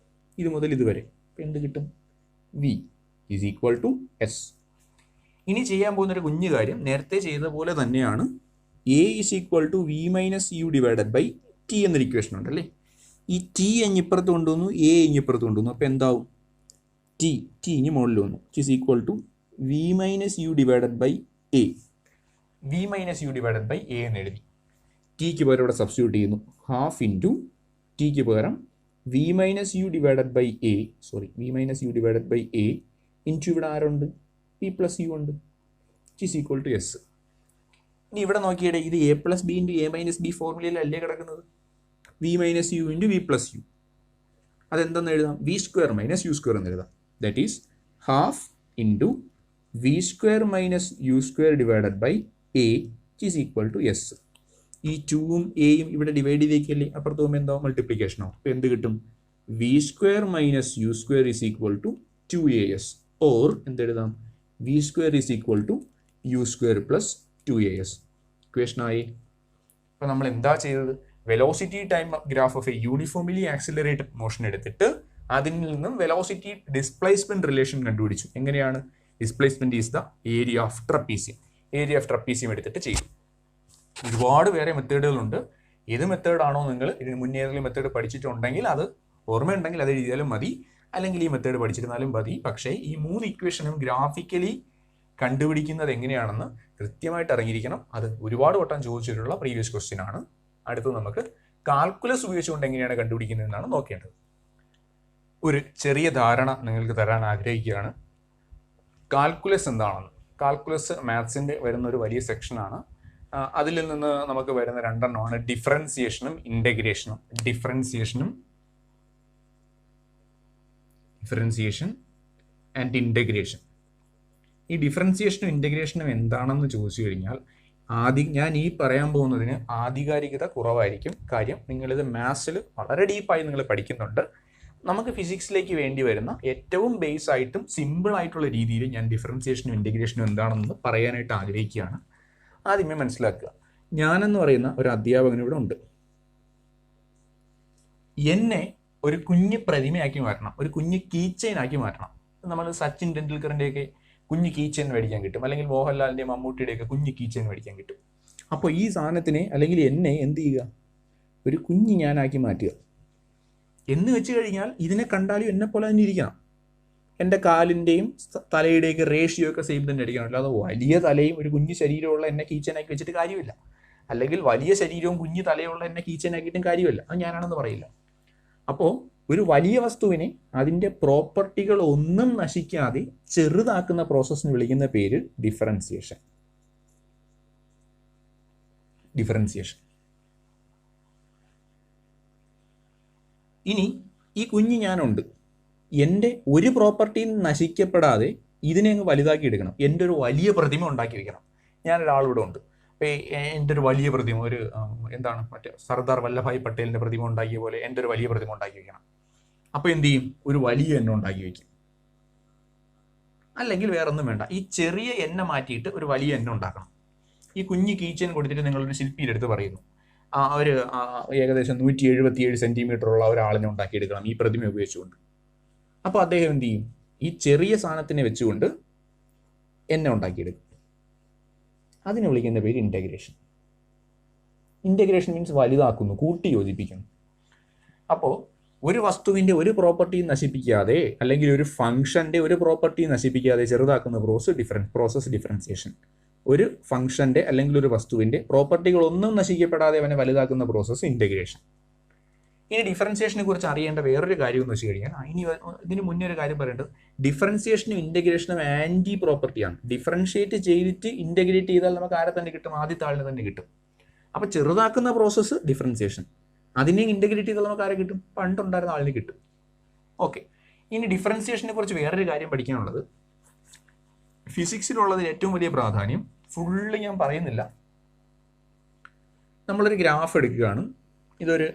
ഇത് മുതൽ ഇതുവരെ. അപ്പം എന്ത് കിട്ടും? V is equal to S. ഇനി ചെയ്യാൻ പോകുന്നൊരു കുഞ്ഞു കാര്യം നേരത്തെ ചെയ്ത പോലെ തന്നെയാണ്. A is equal to V minus U divided by t എന്നൊരു ഇക്വേഷൻ ഉണ്ടല്ലേ. ഈ ടി ഇപ്പുറത്ത് കൊണ്ടുവന്നു, എ ഇപ്പുറത്ത് കൊണ്ടുവന്നു. അപ്പോൾ എന്താവും? ടി ഇനി മുകളിൽ വന്നു. It is equal to V minus U divided by A. V minus U divided by A എന്ന് എഴുതി. ടിക്ക് പകരം ഇവിടെ സബ്സ്റ്റിറ്റ്യൂട്ട് ചെയ്യുന്നു. ഹാഫ് ഇൻറ്റു ടിക്ക് പകരം V minus U divided by A, V minus U divided by A into ഇവിടെ ആരുണ്ട്? പി പ്ലസ് യു ഉണ്ട്, which is equal to S. ഇനി ഇവിടെ നോക്കിയിട്ട് ഇത് A plus B into A minus B ഫോർമുലയിലല്ലേ കിടക്കുന്നത്, V minus U into V plus U. അതെന്തെന്ന് എഴുതാം, V square minus U square എന്ന് എഴുതാം. That is half into V square minus U square divided by A which is equal to S. ഈ 2ഉം എയും ഇവിടെ ഡിവൈഡ് ചെയ്തേക്കല്ലേ, അപ്പുറത്ത് പോകുമ്പോൾ എന്താവും, മൾട്ടിപ്ലിക്കേഷനോ. അപ്പോൾ എന്ത് കിട്ടും, V square minus U square is equal to 2as, or എന്തെഴുതാം, V square is equal to U square plus 2as. ഇക്വേഷനായി. അപ്പോൾ നമ്മൾ എന്താ ചെയ്തത്, velocity time graph of a uniformly accelerated motion എടുത്തിട്ട് അതിൽ നിന്നും വെലോസിറ്റി ഡിസ്പ്ലേസ്മെന്റ് റിലേഷൻ കണ്ടുപിടിച്ചു. എങ്ങനെയാണ്, displacement is the area of trapezium. Area of trapezium എടുത്തിട്ട് ചെയ്തു. ഒരുപാട് വേറെ മെത്തേഡുകളുണ്ട്. ഏത് മെത്തേഡാണോ നിങ്ങൾ ഇതിന് മുന്നേ ഏതെങ്കിലും മെത്തേഡ് പഠിച്ചിട്ടുണ്ടെങ്കിൽ അത് ഓർമ്മയുണ്ടെങ്കിൽ അത് എഴുതിയാലും മതി, അല്ലെങ്കിൽ ഈ മെത്തേഡ് പഠിച്ചിരുന്നാലും മതി. പക്ഷേ ഈ 3 ഇക്വേഷനും ഗ്രാഫിക്കലി കണ്ടുപിടിക്കുന്നത് എങ്ങനെയാണെന്ന് കൃത്യമായിട്ട് അറിഞ്ഞിരിക്കണം. അത് ഒരുപാട് വട്ടം ചോദിച്ചിട്ടുള്ള പ്രീവിയസ് ക്വസ്റ്റ്യൻ ആണ്. അടുത്ത് നമുക്ക് കാൽക്കുലസ് ഉപയോഗിച്ചുകൊണ്ട് എങ്ങനെയാണ് കണ്ടുപിടിക്കുന്നതെന്നാണ് നോക്കേണ്ടത്. ഒരു ചെറിയ ധാരണ നിങ്ങൾക്ക് തരാൻ ആഗ്രഹിക്കുകയാണ്. കാൽക്കുലസ് എന്താണെന്ന്. കാൽക്കുലസ് മാത്സിൻ്റെ വരുന്ന ഒരു വലിയ സെക്ഷനാണ്. അതിൽ നിന്ന് നമുക്ക് വരുന്ന രണ്ടെണ്ണമാണ് ഡിഫറൻസിയേഷനും ഇൻ്റഗ്രേഷനും. Differentiation and integration. ഈ ഡിഫറൻസിയേഷനും ഇൻ്റഗ്രേഷനും എന്താണെന്ന് ചോദിച്ചു കഴിഞ്ഞാൽ ഞാൻ ഈ പറയാൻ പോകുന്നതിന് ആധികാരികത കുറവായിരിക്കും. കാര്യം നിങ്ങളിത് മാത്സിൽ വളരെ ഡീപ്പായി നിങ്ങൾ പഠിക്കുന്നുണ്ട്. നമുക്ക് ഫിസിക്സിലേക്ക് വേണ്ടി വരുന്ന ഏറ്റവും ബേസ് ആയിട്ടും സിമ്പിൾ ആയിട്ടുള്ള രീതിയിൽ ഞാൻ ഡിഫറൻസിയേഷനും ഇൻ്റഗ്രേഷനും എന്താണെന്ന് പറയാനായിട്ട് ആഗ്രഹിക്കുകയാണ്. ആദ്യമേ മനസ്സിലാക്കുക, ഞാനെന്ന് പറയുന്ന ഒരു അധ്യാപകൻ ഇവിടെ ഉണ്ട്. എന്നെ ഒരു കുഞ്ഞ് പ്രതിമയാക്കി മാറ്റണം, ഒരു കുഞ്ഞ് കീച്ചെയിൻ ആക്കി മാറ്റണം. നമ്മൾ സച്ചിൻ ടെണ്ടുൽക്കറിൻ്റെയൊക്കെ കുഞ്ഞ് കീച്ചെയിൻ മേടിക്കാൻ കിട്ടും, അല്ലെങ്കിൽ മോഹൻലാലിൻ്റെയും മമ്മൂട്ടിയുടെയൊക്കെ കുഞ്ഞ് കീച്ചെയിൻ മേടിക്കാൻ കിട്ടും. അപ്പോൾ ഈ സാധനത്തിനെ അല്ലെങ്കിൽ എന്നെ എന്ത് ചെയ്യുക, ഒരു കുഞ്ഞ് ഞാനാക്കി മാറ്റുക. എന്ന് വെച്ച് കഴിഞ്ഞാൽ ഇതിനെ കണ്ടാലും എന്നെ പോലെ തന്നെ ഇരിക്കണം. എൻ്റെ കാലിൻ്റെയും തലയുടെയൊക്കെ റേഷ്യോ ഒക്കെ സെയിം തന്നെ അടിക്കണം. അല്ലാതെ വലിയ തലയും ഒരു കുഞ്ഞു ശരീരമുള്ള എന്നെ കീച്ചനാക്കി വെച്ചിട്ട് കാര്യമില്ല, അല്ലെങ്കിൽ വലിയ ശരീരവും കുഞ്ഞു തലയുള്ള എന്നെ കീച്ചനാക്കിയിട്ടും കാര്യമില്ല. അത് ഞാനാണെന്ന് പറയില്ല. അപ്പോൾ ഒരു വലിയ വസ്തുവിനെ അതിൻ്റെ പ്രോപ്പർട്ടികൾ ഒന്നും നശിക്കാതെ ചെറുതാക്കുന്ന പ്രോസസ്സിന് വിളിക്കുന്ന പേര് ഡിഫറൻസിയേഷൻ. ഇനി ഈ കുഞ്ഞ് ഞാനുണ്ട്, എൻ്റെ ഒരു പ്രോപ്പർട്ടിയും നശിക്കപ്പെടാതെ ഇതിനെ അങ്ങ് വലുതാക്കി എടുക്കണം. എൻ്റെ ഒരു വലിയ പ്രതിമ ഉണ്ടാക്കി വെക്കണം. ഞാനൊരാളിവിടെ ഉണ്ട്, അപ്പോൾ എൻ്റെ ഒരു വലിയ പ്രതിമ, ഒരു മറ്റേ സർദാർ വല്ലഭായ് പട്ടേലിൻ്റെ പ്രതിമ ഉണ്ടാക്കിയ പോലെ എൻ്റെ ഒരു വലിയ പ്രതിമ ഉണ്ടാക്കി വെക്കണം. അപ്പോൾ എന്ത് ചെയ്യും, ഒരു വലിയ എണ്ണ ഉണ്ടാക്കി വയ്ക്കും. അല്ലെങ്കിൽ വേറൊന്നും വേണ്ട, ഈ ചെറിയ എണ്ണ മാറ്റിയിട്ട് ഒരു വലിയ എണ്ണ ഉണ്ടാക്കണം. ഈ കുഞ്ഞ് കീച്ചൻ കൊടുത്തിട്ട് നിങ്ങളൊരു ശില്പിയുടെ അടുത്ത് പറയുന്നു, അവർ ഏകദേശം 177 സെൻറ്റിമീറ്ററുള്ള ഒരാളിനെ ഉണ്ടാക്കിയെടുക്കണം ഈ പ്രതിമ ഉപയോഗിച്ചുകൊണ്ട്. അപ്പോൾ അദ്ദേഹം എന്ത് ചെയ്യും, ഈ ചെറിയ സാധനത്തിനെ വെച്ചുകൊണ്ട് എണ്ണ ഉണ്ടാക്കിയെടുക്കും. അതിനെ വിളിക്കുന്ന പേര് ഇൻ്റഗ്രേഷൻ. ഇൻ്റഗ്രേഷൻ മീൻസ് വലുതാക്കുന്നു, കൂട്ടി യോജിപ്പിക്കുന്നു. അപ്പോൾ ഒരു വസ്തുവിൻ്റെ ഒരു പ്രോപ്പർട്ടിയും നശിപ്പിക്കാതെ, അല്ലെങ്കിൽ ഒരു ഫംഗ്ഷൻ്റെ ഒരു പ്രോപ്പർട്ടിയും നശിപ്പിക്കാതെ ചെറുതാക്കുന്ന പ്രോസസ് ഡിഫറൻസിയേഷൻ. ഒരു ഫംഗ്ഷൻ്റെ അല്ലെങ്കിൽ ഒരു വസ്തുവിൻ്റെ പ്രോപ്പർട്ടികളൊന്നും നശിക്കപ്പെടാതെ അവനെ വലുതാക്കുന്ന പ്രോസസ്സ് ഇൻ്റഗ്രേഷൻ. ഇനി ഡിഫറൻസിയേഷനെ കുറിച്ച് അറിയേണ്ട വേറൊരു കാര്യം എന്ന് വെച്ച് കഴിഞ്ഞാൽ, ഇതിന് മുന്നേ ഒരു കാര്യം പറയേണ്ടത്, ഡിഫറൻസിയേഷനും ഇൻ്റഗ്രേഷനും ആൻറ്റി പ്രോപ്പർട്ടിയാണ്. ഡിഫറൻഷിയേറ്റ് ചെയ്തിട്ട് ഇൻ്റഗ്രേറ്റ് ചെയ്താൽ നമുക്ക് ആരെ തന്നെ കിട്ടും, ആദ്യത്തെ ആളിനെ തന്നെ കിട്ടും. അപ്പോൾ ചെറുതാക്കുന്ന പ്രോസസ്സ് ഡിഫറൻസിയേഷൻ, അതിനെ ഇൻ്റഗ്രേറ്റ് ചെയ്താൽ നമുക്ക് ആരെ കിട്ടും, പണ്ടുണ്ടായിരുന്ന ആളിനെ കിട്ടും. ഓക്കെ, ഇനി ഡിഫറൻസിയേഷനെ കുറിച്ച് വേറൊരു കാര്യം പഠിക്കാനുള്ളത്, ഫിസിക്സിലുള്ളതിൽ ഏറ്റവും വലിയ പ്രാധാന്യം, ഫുള്ള് ഞാൻ പറയുന്നില്ല, നമ്മളൊരു ഗ്രാഫ് എടുക്കുകയാണ്. ഇതൊരു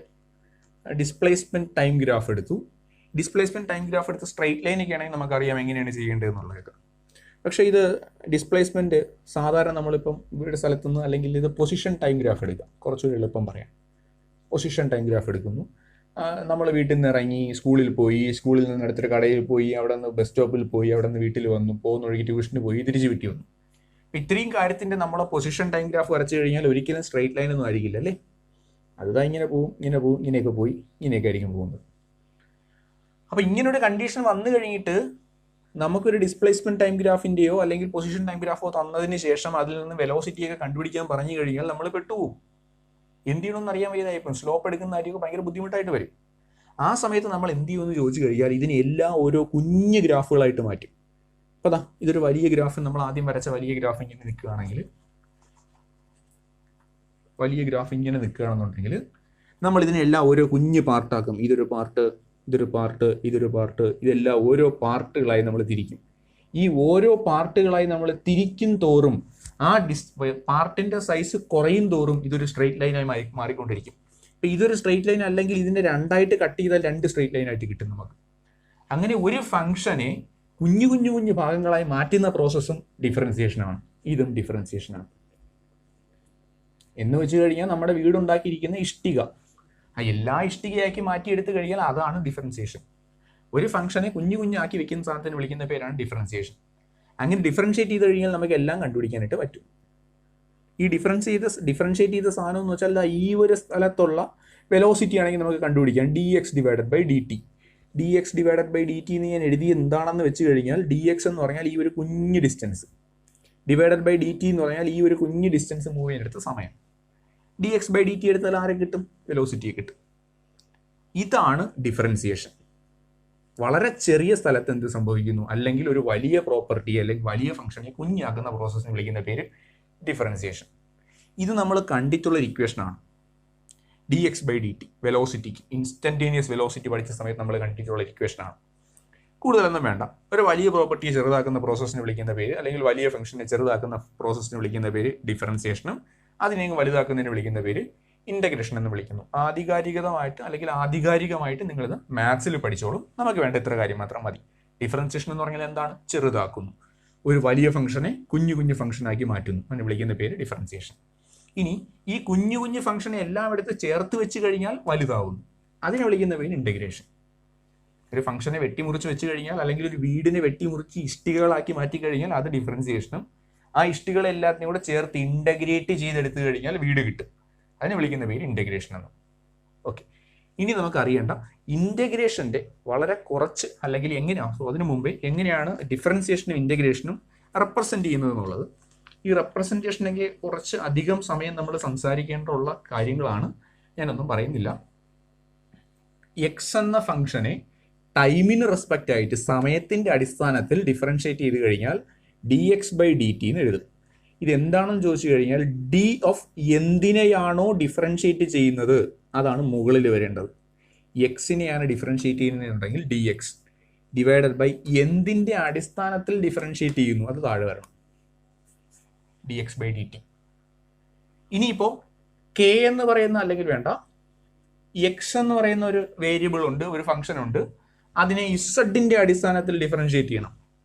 ഡിസ്പ്ലേസ്മെൻറ്റ് ടൈം ഗ്രാഫ് എടുത്തു. ഡിസ്പ്ലേസ്മെൻറ്റ് ടൈം ഗ്രാഫ് എടുത്ത് സ്ട്രൈറ്റ് ലൈനൊക്കെ ആണെങ്കിൽ നമുക്കറിയാം എങ്ങനെയാണ് ചെയ്യേണ്ടതെന്നുള്ളതൊക്കെ. പക്ഷേ ഇത് ഡിസ്പ്ലേസ്മെൻറ്റ് സാധാരണ നമ്മളിപ്പം വീട് സ്ഥലത്തുനിന്ന്, അല്ലെങ്കിൽ ഇത് പൊസിഷൻ ടൈം ഗ്രാഫ് എടുക്കാം, കുറച്ചുകൂടി എളുപ്പം പറയാം. പൊസിഷൻ ടൈം ഗ്രാഫ് എടുക്കുന്നു. നമ്മൾ വീട്ടിൽ നിന്ന് ഇറങ്ങി സ്കൂളിൽ പോയി, സ്കൂളിൽ നിന്ന് അടുത്തൊരു കടയിൽ പോയി, അവിടെ നിന്ന് ബസ് സ്റ്റോപ്പിൽ പോയി, അവിടെ നിന്ന് വീട്ടിൽ വന്നു, പോകുന്ന വഴിക്ക് ട്യൂഷന് പോയി, തിരിച്ച് വീട്ടിൽ വന്നു. അപ്പം ഇത്രയും കാര്യത്തിൻ്റെ നമ്മളെ പൊസിഷൻ ടൈം ഗ്രാഫ് വരച്ചു കഴിഞ്ഞാൽ ഒരിക്കലും സ്ട്രൈറ്റ് ലൈനൊന്നും ആയിരിക്കില്ല അല്ലേ. അതുതാ ഇങ്ങനെ പോവും, ഇങ്ങനെയൊക്കെ പോയി, ഇങ്ങനെയൊക്കെ ആയിരിക്കും പോകുന്നത്. അപ്പോൾ ഇങ്ങനൊരു കണ്ടീഷൻ വന്നു കഴിഞ്ഞിട്ട് നമുക്കൊരു ഡിസ്പ്ലേസ്മെൻറ്റ് ടൈം ഗ്രാഫിൻ്റെയോ അല്ലെങ്കിൽ പൊസിഷൻ ടൈം ഗ്രാഫോ തന്നതിന് ശേഷം അതിൽ നിന്ന് വെലോസിറ്റിയൊക്കെ കണ്ടുപിടിക്കാൻ പറഞ്ഞു കഴിഞ്ഞാൽ നമ്മൾ പെട്ടുപോകും. എന്ത് ചെയ്യണമെന്ന് അറിയാൻ വയ്യാതായിപ്പോൾ സ്ലോപ്പ് എടുക്കുന്ന കാര്യമൊക്കെ ഭയങ്കര ബുദ്ധിമുട്ടായിട്ട് വരും. ആ സമയത്ത് നമ്മൾ എന്ത് ചെയ്യുമെന്ന് ചോദിച്ചു കഴിഞ്ഞാൽ ഇതിനെ എല്ലാം ഓരോ കുഞ്ഞ് ഗ്രാഫുകളായിട്ട് മാറ്റും. അപ്പോൾ അതാ ഇതൊരു വലിയ ഗ്രാഫ്, നമ്മൾ ആദ്യം വരച്ച വലിയ ഗ്രാഫ് ഇങ്ങനെ നിൽക്കുകയാണെങ്കിൽ നമ്മൾ ഇതിനെല്ലാം ഓരോ കുഞ്ഞ് പാർട്ടാക്കും. ഇതൊരു പാർട്ട്, ഇതൊരു പാർട്ട്, ഇതൊരു പാർട്ട്, ഇതെല്ലാം ഓരോ പാർട്ടുകളായി നമ്മൾ തിരിക്കും. ഈ ഓരോ പാർട്ടുകളായി നമ്മൾ തിരിക്കും തോറും ആ പാർട്ടിന്റെ സൈസ് കുറയും തോറും ഇതൊരു സ്ട്രെയിറ്റ് ലൈനായി മാറിക്കൊണ്ടിരിക്കും. ഇപ്പം ഇതൊരു സ്ട്രെയിറ്റ് ലൈൻ അല്ലെങ്കിൽ ഇതിനെ രണ്ടായിട്ട് കട്ട് ചെയ്താൽ 2 സ്ട്രെയിറ്റ് ലൈനായിട്ട് കിട്ടും നമുക്ക്. അങ്ങനെ ഒരു ഫംഗ്ഷനെ കുഞ്ഞു കുഞ്ഞു കുഞ്ഞു ഭാഗങ്ങളായി മാറ്റുന്ന പ്രോസസ്സും ഡിഫറൻസിയേഷനാണ്. ഇതും ഡിഫറൻസിയേഷനാണ്. എന്ന് വെച്ച് കഴിഞ്ഞാൽ നമ്മുടെ വീടുണ്ടാക്കിയിരിക്കുന്ന ഇഷ്ടിക എല്ലാ ഇഷ്ടികയാക്കി മാറ്റിയെടുത്ത് കഴിഞ്ഞാൽ അതാണ് ഡിഫറൻസിയേഷൻ. ഒരു ഫംഗ്ഷനെ കുഞ്ഞു കുഞ്ഞാക്കി വെക്കുന്ന സാധനത്തിന് വിളിക്കുന്ന പേരാണ് ഡിഫറൻസിയേഷൻ. അങ്ങനെ ഡിഫറൻഷിയേറ്റ് ചെയ്ത് കഴിഞ്ഞാൽ നമുക്ക് എല്ലാം കണ്ടുപിടിക്കാനായിട്ട് പറ്റും. ഈ ഡിഫറൻഷിയേറ്റ് ചെയ്ത സാധനം എന്ന് വെച്ചാൽ ഈ ഒരു സ്ഥലത്തുള്ള വെലോസിറ്റി ആണെങ്കിൽ നമുക്ക് കണ്ടുപിടിക്കാം. dx divided by dt. dx divided by dt എന്ന് ഞാൻ എഴുതി എന്താണെന്ന് വെച്ച് കഴിഞ്ഞാൽ dx എന്ന് പറഞ്ഞാൽ ഈ ഒരു കുഞ്ഞ് ഡിസ്റ്റൻസ്, ഡിവൈഡഡ് ബൈ dt എന്ന് പറഞ്ഞാൽ ഈ ഒരു കുഞ്ഞ് ഡിസ്റ്റൻസ് മൂവ് ചെയ്യാനെടുത്ത സമയം. dx ബൈ dt എടുത്താൽ ആരെ കിട്ടും? വെലോസിറ്റിയെ കിട്ടും. ഇതാണ് ഡിഫറൻസിയേഷൻ. വളരെ ചെറിയ സ്ഥലത്ത് എന്ത് സംഭവിക്കുന്നു, അല്ലെങ്കിൽ ഒരു വലിയ പ്രോപ്പർട്ടി അല്ലെങ്കിൽ വലിയ ഫംഗ്ഷനെ കുഞ്ഞാക്കുന്ന പ്രോസസ്സിനെ വിളിക്കുന്ന പേര് ഡിഫറൻസിയേഷൻ. ഇത് നമ്മൾ കണ്ടിട്ടുള്ള ഒരു ഇക്വേഷനാണ്. dx ബൈ dt വെലോസിറ്റിക്ക്, ഇൻസ്റ്റന്റേനിയസ് വെലോസിറ്റി പഠിച്ച സമയത്ത് നമ്മൾ കണ്ടിട്ടുള്ള ഇക്വേഷനാണ്. കൂടുതലൊന്നും വേണ്ട. ഒരു വലിയ പ്രോപ്പർട്ടിയെ ചെറുതാക്കുന്ന പ്രോസസ്സിനെ വിളിക്കുന്ന പേര്, അല്ലെങ്കിൽ വലിയ ഫംഗ്ഷനെ ചെറുതാക്കുന്ന പ്രോസസ്സിനെ വിളിക്കുന്ന പേര് ഡിഫറൻസിയേഷനും അതിനെ വലുതാക്കുന്നതിന് വിളിക്കുന്ന പേര് ഇന്റഗ്രേഷൻ എന്ന് വിളിക്കുന്നു. ആധികാരികമായിട്ട് നിങ്ങളിത് മാത്സിൽ പഠിച്ചോളും. നമുക്ക് വേണ്ട ഇത്ര കാര്യം മാത്രം മതി. ഡിഫറൻസിയേഷൻ എന്ന് പറഞ്ഞാൽ എന്താണ്? ചെറുതാക്കുന്നു. ഒരു വലിയ ഫംഗ്ഷനെ കുഞ്ഞു കുഞ്ഞു ഫംഗ്ഷനാക്കി മാറ്റുന്നു. അതിനെ വിളിക്കുന്ന പേര് ഡിഫറൻസിയേഷൻ. ഇനി ഈ കുഞ്ഞു കുഞ്ഞു ഫംഗ്ഷനെ എല്ലാം എടുത്ത് ചേർത്ത് വെച്ച് കഴിഞ്ഞാൽ വലുതാവുന്നു. അതിനെ വിളിക്കുന്ന പേര് ഇന്റഗ്രേഷൻ. ഒരു ഫംഗ്ഷനെ വെട്ടിമുറിച്ച് വെച്ച് കഴിഞ്ഞാൽ, അല്ലെങ്കിൽ ഒരു വീടിനെ വെട്ടിമുറിച്ച് ഇഷ്ടികകളാക്കി മാറ്റി കഴിഞ്ഞാൽ അത് ഡിഫറൻസിയേഷനും. ആ ഇഷ്ടികളെല്ലാത്തിനും കൂടെ ചേർത്ത് ഇന്റഗ്രേറ്റ് ചെയ്തെടുത്തു കഴിഞ്ഞാൽ വീട് കിട്ടും. അതിനെ വിളിക്കുന്ന പേര് ഇന്റഗ്രേഷൻ എന്ന്. ഓക്കെ, ഇനി നമുക്ക് അറിയേണ്ട ഇന്റഗ്രേഷന്റെ വളരെ കുറച്ച്, അല്ലെങ്കിൽ അതിനു മുമ്പേ എങ്ങനെയാണ് ഡിഫറൻസിയേഷനും ഇന്റഗ്രേഷനും റെപ്രസെന്റ് ചെയ്യുന്നത് എന്നുള്ളത്. ഈ റെപ്രസെന്റേഷനൊക്കെ കുറച്ച് അധികം സമയം നമ്മൾ സംസാരിക്കേണ്ടുള്ള കാര്യങ്ങളാണ്. ഞാനൊന്നും പറയുന്നില്ല. എക്സ് എന്ന ഫംഗ്ഷനെ ടൈമിന് റെസ്പെക്റ്റ് ആയിട്ട് സമയത്തിന്റെ അടിസ്ഥാനത്തിൽ ഡിഫറൻഷിയേറ്റ് ചെയ്ത് കഴിഞ്ഞാൽ dx ബൈ dt എന്ന് എഴുതും. ഇതെന്താണെന്ന് ചോദിച്ചു കഴിഞ്ഞാൽ ഡി ഓഫ് എന്തിനെയാണോ ഡിഫറൻഷിയേറ്റ് ചെയ്യുന്നത് അതാണ് മുകളിൽ വരേണ്ടത്. എക്സിനെയാണ് ഡിഫറൻഷിയേറ്റ് ചെയ്യുന്നതെന്നുണ്ടെങ്കിൽ dx ഡിവൈഡഡ് ബൈ എന്തിന്റെ അടിസ്ഥാനത്തിൽ ഡിഫറൻഷിയേറ്റ് ചെയ്യുന്നു അത് താഴെ വരണം, dx ബൈ dt. ഇനിയിപ്പോൾ k എന്ന് പറയുന്ന, അല്ലെങ്കിൽ വേണ്ട, എക്സ് എന്ന് പറയുന്ന ഒരു വേരിയബിൾ ഉണ്ട്, ഒരു ഫംഗ്ഷൻ ഉണ്ട്. അതിനെ ഇസഡിന്റെ അടിസ്ഥാനത്തിൽ ഡിഫറൻഷിയേറ്റ് ചെയ്യണം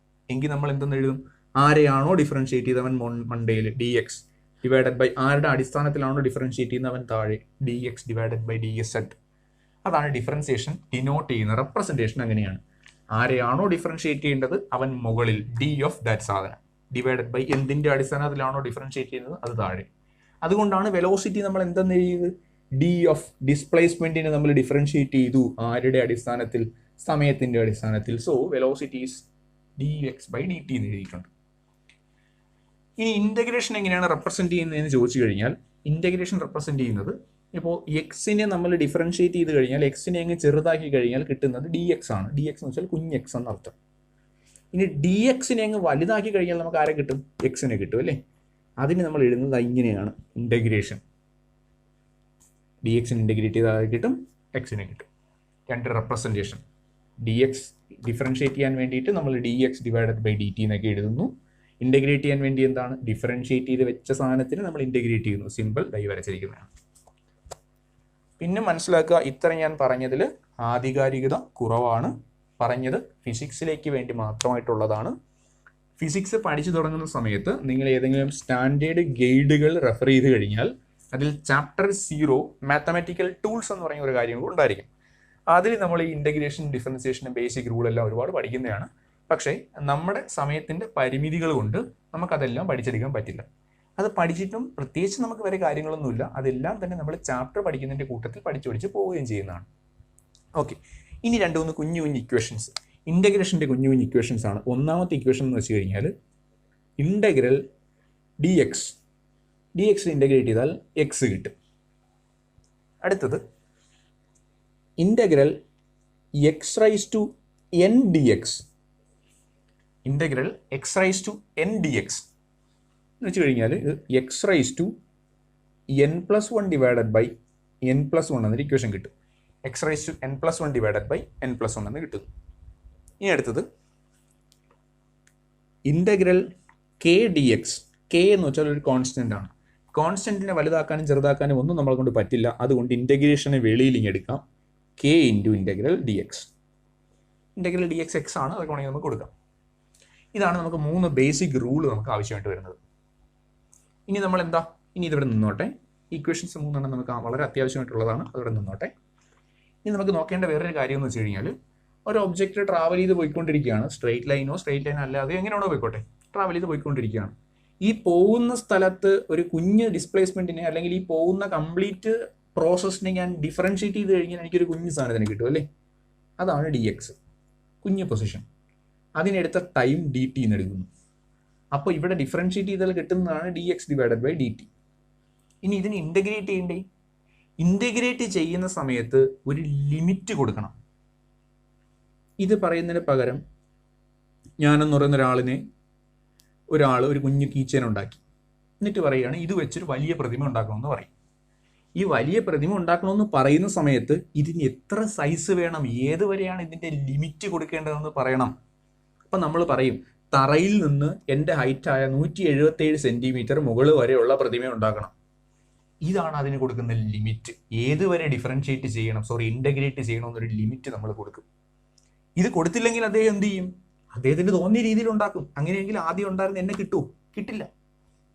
എങ്കിൽ നമ്മൾ എന്തെന്ന് എഴുതും? ആരെയാണോ ഡിഫറൻഷിയേറ്റ് ചെയ്തവൻ മണ്ടയിൽ dx ഡിവൈഡഡ് ബൈ ആരുടെ അടിസ്ഥാനത്തിലാണോ ഡിഫറൻഷിയേറ്റ് ചെയ്യുന്നവൻ താഴെ dx ഡിവൈഡഡ് ബൈ dz. അതാണ് ഡിഫറൻസിയേഷൻ ഡിനോട്ട് ചെയ്യുന്ന റെപ്രസെന്റേഷൻ. അങ്ങനെയാണ്. ആരെയാണോ ഡിഫറൻഷിയേറ്റ് ചെയ്യേണ്ടത് അവൻ മുകളിൽ d ഓഫ് ദാറ്റ് സാധനം ഡിവൈഡഡ് ബൈ എന്തിന്റെ അടിസ്ഥാനത്തിലാണോ ഡിഫറൻഷിയേറ്റ് ചെയ്യുന്നത് അത് താഴെ. അതുകൊണ്ടാണ് വെലോസിറ്റി നമ്മൾ എന്തെന്ന് എഴുതിയത്? d ഓഫ് ഡിസ്പ്ലേസ്മെന്റിനെ നമ്മൾ ഡിഫറൻഷിയേറ്റ് ചെയ്തു. ആരുടെ അടിസ്ഥാനത്തിൽ? സമയത്തിന്റെ അടിസ്ഥാനത്തിൽ. So velocity is dx by dt എന്ന് എഴുതിയിട്ടുണ്ട്. ഇനി ഇന്റഗ്രേഷൻ എങ്ങനെയാണ് റെപ്രസെന്റ് ചെയ്യുന്നതെന്ന് ചോദിച്ചു കഴിഞ്ഞാൽ, ഇന്റഗ്രേഷൻ റെപ്രസെന്റ് ചെയ്യുന്നത്, ഇപ്പോൾ എക്സിനെ നമ്മൾ ഡിഫറൻഷിയേറ്റ് ചെയ്ത് കഴിഞ്ഞാൽ, എക്സിനെ അങ്ങ് ചെറുതാക്കി കഴിഞ്ഞാൽ കിട്ടുന്നത് dx ആണ്. dx എന്ന് വെച്ചാൽ കുഞ്ഞ് എക്സ് എന്നർത്ഥം. ഇനി dxനെ അങ്ങ് വലുതാക്കി കഴിഞ്ഞാൽ നമുക്ക് ആരെ കിട്ടും? എക്സിനെ കിട്ടും അല്ലേ? അതിന് നമ്മൾ എഴുതുന്നത് ഇങ്ങനെയാണ്, ഇന്റഗ്രേഷൻ. dxനെ ഇന്റഗ്രേറ്റ് ചെയ്ത് ആരെ കിട്ടും? എക്സിനെ കിട്ടും. രണ്ട് റെപ്രസെന്റേഷൻ. dx ഡിഫറൻഷിയേറ്റ് ചെയ്യാൻ വേണ്ടിയിട്ട് നമ്മൾ dx ഡിവൈഡഡ് ബൈ dt എന്നൊക്കെ എഴുതുന്നു. ഇന്റഗ്രേറ്റ് ചെയ്യാൻ വേണ്ടി എന്താണ്? ഡിഫറൻഷിയേറ്റ് ചെയ്ത് വെച്ച സാധനത്തിന് നമ്മൾ ഇന്റഗ്രേറ്റ് ചെയ്യുന്നു. സിമ്പിൾ ദൈ വരച്ചിരിക്കുന്നതാണ്. പിന്നെ മനസ്സിലാക്കുക, ഇത്ര ഞാൻ പറഞ്ഞതിൽ ആധികാരികത കുറവാണ്. പറഞ്ഞത് ഫിസിക്സിലേക്ക് വേണ്ടി മാത്രമായിട്ടുള്ളതാണ്. ഫിസിക്സ് പഠിച്ചു തുടങ്ങുന്ന സമയത്ത് നിങ്ങൾ ഏതെങ്കിലും സ്റ്റാൻഡേർഡ് ഗൈഡുകൾ റെഫർ ചെയ്ത് കഴിഞ്ഞാൽ അതിൽ ചാപ്റ്റർ 0 മാത്തമാറ്റിക്കൽ ടൂൾസ് എന്ന് പറയുന്ന ഒരു കാര്യം ഉണ്ടായിരിക്കും. അതിൽ നമ്മൾ ഈ ഇന്റഗ്രേഷൻ, ഡിഫറൻസിയേഷൻ, ബേസിക് റൂൾ എല്ലാം ഒരുപാട് പഠിക്കുന്നതാണ്. പക്ഷേ നമ്മുടെ സമയത്തിൻ്റെ പരിമിതികൾ കൊണ്ട് നമുക്കതെല്ലാം പഠിച്ചെടുക്കാൻ പറ്റില്ല. അത് പഠിച്ചിട്ടും പ്രത്യേകിച്ച് നമുക്ക് വരെ കാര്യങ്ങളൊന്നുമില്ല. അതെല്ലാം തന്നെ നമ്മൾ ചാപ്റ്റർ പഠിക്കുന്നതിൻ്റെ കൂട്ടത്തിൽ പഠിച്ച് പോവുകയും ചെയ്യുന്നതാണ്. ഓക്കെ, ഇനി രണ്ട് മൂന്ന് കുഞ്ഞു ഇക്വേഷൻസ്, ഇൻ്റഗ്രേഷൻ്റെ കുഞ്ഞു ഇക്വേഷൻസ് ആണ്. ഒന്നാമത്തെ ഇക്വേഷൻ എന്ന് വെച്ച് കഴിഞ്ഞാൽ ഇൻ്റഗ്രൽ dx ഇൻ്റഗ്രേറ്റ് ചെയ്താൽ എക്സ് കിട്ടും. അടുത്തത് integral x raise to n dx integral x raise to n d x എന്ന് വെച്ച് കഴിഞ്ഞാൽ ഇത് x raise to n plus one divided by n plus one എന്നൊരു ഇക്വേഷൻ കിട്ടും. X raise to n plus one divided by n plus one എന്ന് കിട്ടും. ഇനി അടുത്തത് integral k d x. K എന്ന് വെച്ചാൽ ഒരു കോൺസ്റ്റൻ്റ് ആണ്. കോൺസ്റ്റൻറ്റിനെ വലുതാക്കാനും ചെറുതാക്കാനും ഒന്നും നമ്മളെ കൊണ്ട് പറ്റില്ല. അതുകൊണ്ട് ഇൻ്റഗ്രേഷനെ വെളിയിൽ ഇങ്ങനെ എടുക്കാം. K into integral D X. Integral D x X ആണ്, അതൊക്കെ വേണമെങ്കിൽ നമുക്ക് കൊടുക്കാം. ഇതാണ് നമുക്ക് 3 ബേസിക് റൂൾ നമുക്ക് ആവശ്യമായിട്ട് വരുന്നത്. ഇനി നമ്മൾ എന്താ, ഇനി ഇതിവിടെ നിന്നോട്ടെ. ഇക്വേഷൻസ് 3 നമുക്ക് വളരെ അത്യാവശ്യമായിട്ടുള്ളതാണ്, അതിവിടെ നിന്നോട്ടെ. ഇനി നമുക്ക് നോക്കേണ്ട വേറൊരു കാര്യം എന്ന് വെച്ച് കഴിഞ്ഞാൽ, ഒരു ഒബ്ജക്റ്റ് ട്രാവൽ ചെയ്ത് പോയിക്കൊണ്ടിരിക്കുകയാണ്. സ്ട്രെയിറ്റ് ലൈൻ അല്ലാതെ എങ്ങനെയാണോ പോയിക്കോട്ടെ, ട്രാവൽ ചെയ്ത് പോയിക്കൊണ്ടിരിക്കുകയാണ്. ഈ പോകുന്ന സ്ഥലത്ത് ഒരു കുഞ്ഞ് ഡിസ്പ്ലേസ്മെന്റിനെ അല്ലെങ്കിൽ ഈ പോകുന്ന കംപ്ലീറ്റ് പ്രോസസ്സിനെ ഞാൻ ഡിഫറൻഷിയേറ്റ് ചെയ്ത് കഴിഞ്ഞാൽ എനിക്കൊരു കുഞ്ഞ് സാധനത്തിന് കിട്ടും അല്ലേ. അതാണ് ഡി എക്സ്, കുഞ്ഞ് പൊസിഷൻ. അതിനെടുത്ത ടൈം ഡി ടി എന്ന് എടുക്കുന്നു. അപ്പോൾ ഇവിടെ ഡിഫറൻഷിയേറ്റ് ചെയ്താൽ കിട്ടുന്നതാണ് d x divided by d t. ഇനി ഇതിന് ഇൻ്റഗ്രേറ്റ് ചെയ്യണ്ടേ? ഇൻ്റഗ്രേറ്റ് ചെയ്യുന്ന സമയത്ത് ഒരു ലിമിറ്റ് കൊടുക്കണം. ഇത് പറയുന്നതിന് പകരം ഞാനെന്ന് പറയുന്ന ഒരാൾ ഒരു കുഞ്ഞു കീച്ചേൻ ഉണ്ടാക്കി, എന്നിട്ട് പറയുകയാണ് ഇത് വെച്ചൊരു വലിയ പ്രതിമ ഉണ്ടാക്കണമെന്ന് പറയും. ഈ വലിയ പ്രതിമ ഉണ്ടാക്കണമെന്ന് പറയുന്ന സമയത്ത് ഇതിന് എത്ര സൈസ് വേണം, ഏതുവരെയാണ് ഇതിൻ്റെ ലിമിറ്റ് കൊടുക്കേണ്ടതെന്ന് പറയണം. അപ്പം നമ്മൾ പറയും തറയിൽ നിന്ന് എൻ്റെ ഹൈറ്റായ 177 സെൻറ്റിമീറ്റർ മുകളിൽ വരെയുള്ള പ്രതിമ ഉണ്ടാക്കണം. ഇതാണ് അതിന് കൊടുക്കുന്ന ലിമിറ്റ്. ഏതുവരെ ഡിഫറൻഷിയേറ്റ് ചെയ്യണം, ഇൻ്റഗ്രേറ്റ് ചെയ്യണമെന്നൊരു ലിമിറ്റ് നമ്മൾ കൊടുക്കും. ഇത് കൊടുത്തില്ലെങ്കിൽ അദ്ദേഹം എന്ത് ചെയ്യും? അദ്ദേഹത്തിന് തോന്നിയ രീതിയിൽ ഉണ്ടാക്കും. അങ്ങനെയെങ്കിൽ ആദ്യം ഉണ്ടായിരുന്ന എന്നെ കിട്ടില്ല.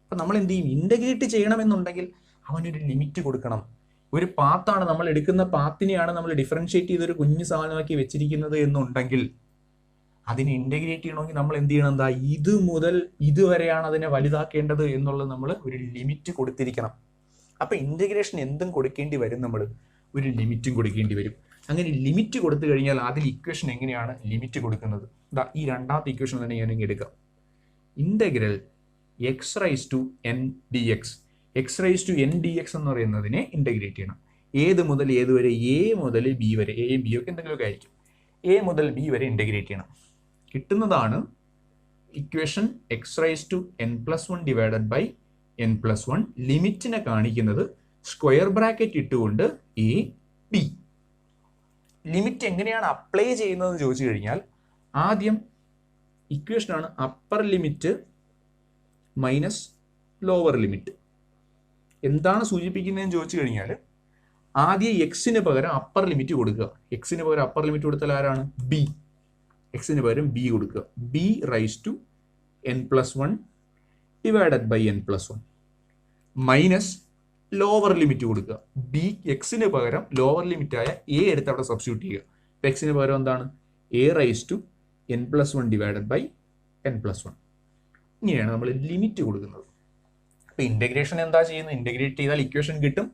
അപ്പം നമ്മൾ എന്ത് ചെയ്യും? ഇൻ്റഗ്രേറ്റ് ചെയ്യണമെന്നുണ്ടെങ്കിൽ അവനൊരു ലിമിറ്റ് കൊടുക്കണം. ഒരു പാത്താണ്, നമ്മൾ എടുക്കുന്ന പാത്തിനെയാണ് നമ്മൾ ഡിഫറൻഷിയേറ്റ് ചെയ്തൊരു കുഞ്ഞു സാധനമാക്കി വെച്ചിരിക്കുന്നത് എന്നുണ്ടെങ്കിൽ അതിനെ ഇൻ്റഗ്രേറ്റ് ചെയ്യണമെങ്കിൽ നമ്മൾ എന്ത് ചെയ്യണം? എന്താ, ഇത് മുതൽ ഇതുവരെയാണ് അതിനെ വലുതാക്കേണ്ടത് എന്നുള്ളത് നമ്മൾ ഒരു ലിമിറ്റ് കൊടുത്തിരിക്കണം. അപ്പം ഇൻ്റഗ്രേഷൻ എന്തും കൊടുക്കേണ്ടി വരും, നമ്മൾ ഒരു ലിമിറ്റും കൊടുക്കേണ്ടി വരും. അങ്ങനെ ലിമിറ്റ് കൊടുത്തു കഴിഞ്ഞാൽ അതിൽ ഇക്വേഷൻ എങ്ങനെയാണ് ലിമിറ്റ് കൊടുക്കുന്നത്? ഈ രണ്ടാമത്തെ ഇക്വേഷൻ തന്നെ ഞാനിങ്ങനെ എടുക്കാം. Integral x raise to n d x. X raise to n d x എന്ന് പറയുന്നതിനെ ഇൻ്റഗ്രേറ്റ് ചെയ്യണം. ഏത് മുതൽ ഏത് വരെ? എ മുതൽ ബി വരെ. എയും ബി ഒക്കെ എന്തെങ്കിലുമൊക്കെ ആയിരിക്കും. എ മുതൽ ബി വരെ ഇൻ്റഗ്രേറ്റ് ചെയ്യണം. കിട്ടുന്നതാണ് equation x raise to n plus one divided by n plus one. ലിമിറ്റിനെ കാണിക്കുന്നത് സ്ക്വയർ ബ്രാക്കറ്റ് ഇട്ടുകൊണ്ട് എ ബി. ലിമിറ്റ് എങ്ങനെയാണ് അപ്ലൈ ചെയ്യുന്നതെന്ന് ചോദിച്ചു കഴിഞ്ഞാൽ ആദ്യം ഇക്വേഷനാണ് upper limit minus lower limit. എന്താണ് സൂചിപ്പിക്കുന്നതെന്ന് ചോദിച്ചു കഴിഞ്ഞാൽ ആദ്യം എക്സിന് പകരം അപ്പർ ലിമിറ്റ് കൊടുക്കുക. എക്സിന് പകരം അപ്പർ ലിമിറ്റ് കൊടുത്താൽ ആരാണ്? ബി. എക്സിന് പകരം ബി കൊടുക്കുക. B raise to n plus one divided by n plus one minus lower limit കൊടുക്കുക. ബി എക്സിന് പകരം ലോവർ ലിമിറ്റായ എ എടുത്ത് അവിടെ സബ്സ്റ്റിറ്റ്യൂട്ട് ചെയ്യുക. അപ്പം എക്സിന് പകരം എന്താണ്? A raise to n plus one divided by n plus one. ഇങ്ങനെയാണ് നമ്മൾ ലിമിറ്റ് കൊടുക്കുന്നത്. അപ്പോൾ ഇൻ്റഗ്രേഷൻ എന്താ ചെയ്യുന്നത്? ഇൻ്റഗ്രേറ്റ് ചെയ്താൽ ഇക്വേഷൻ കിട്ടും.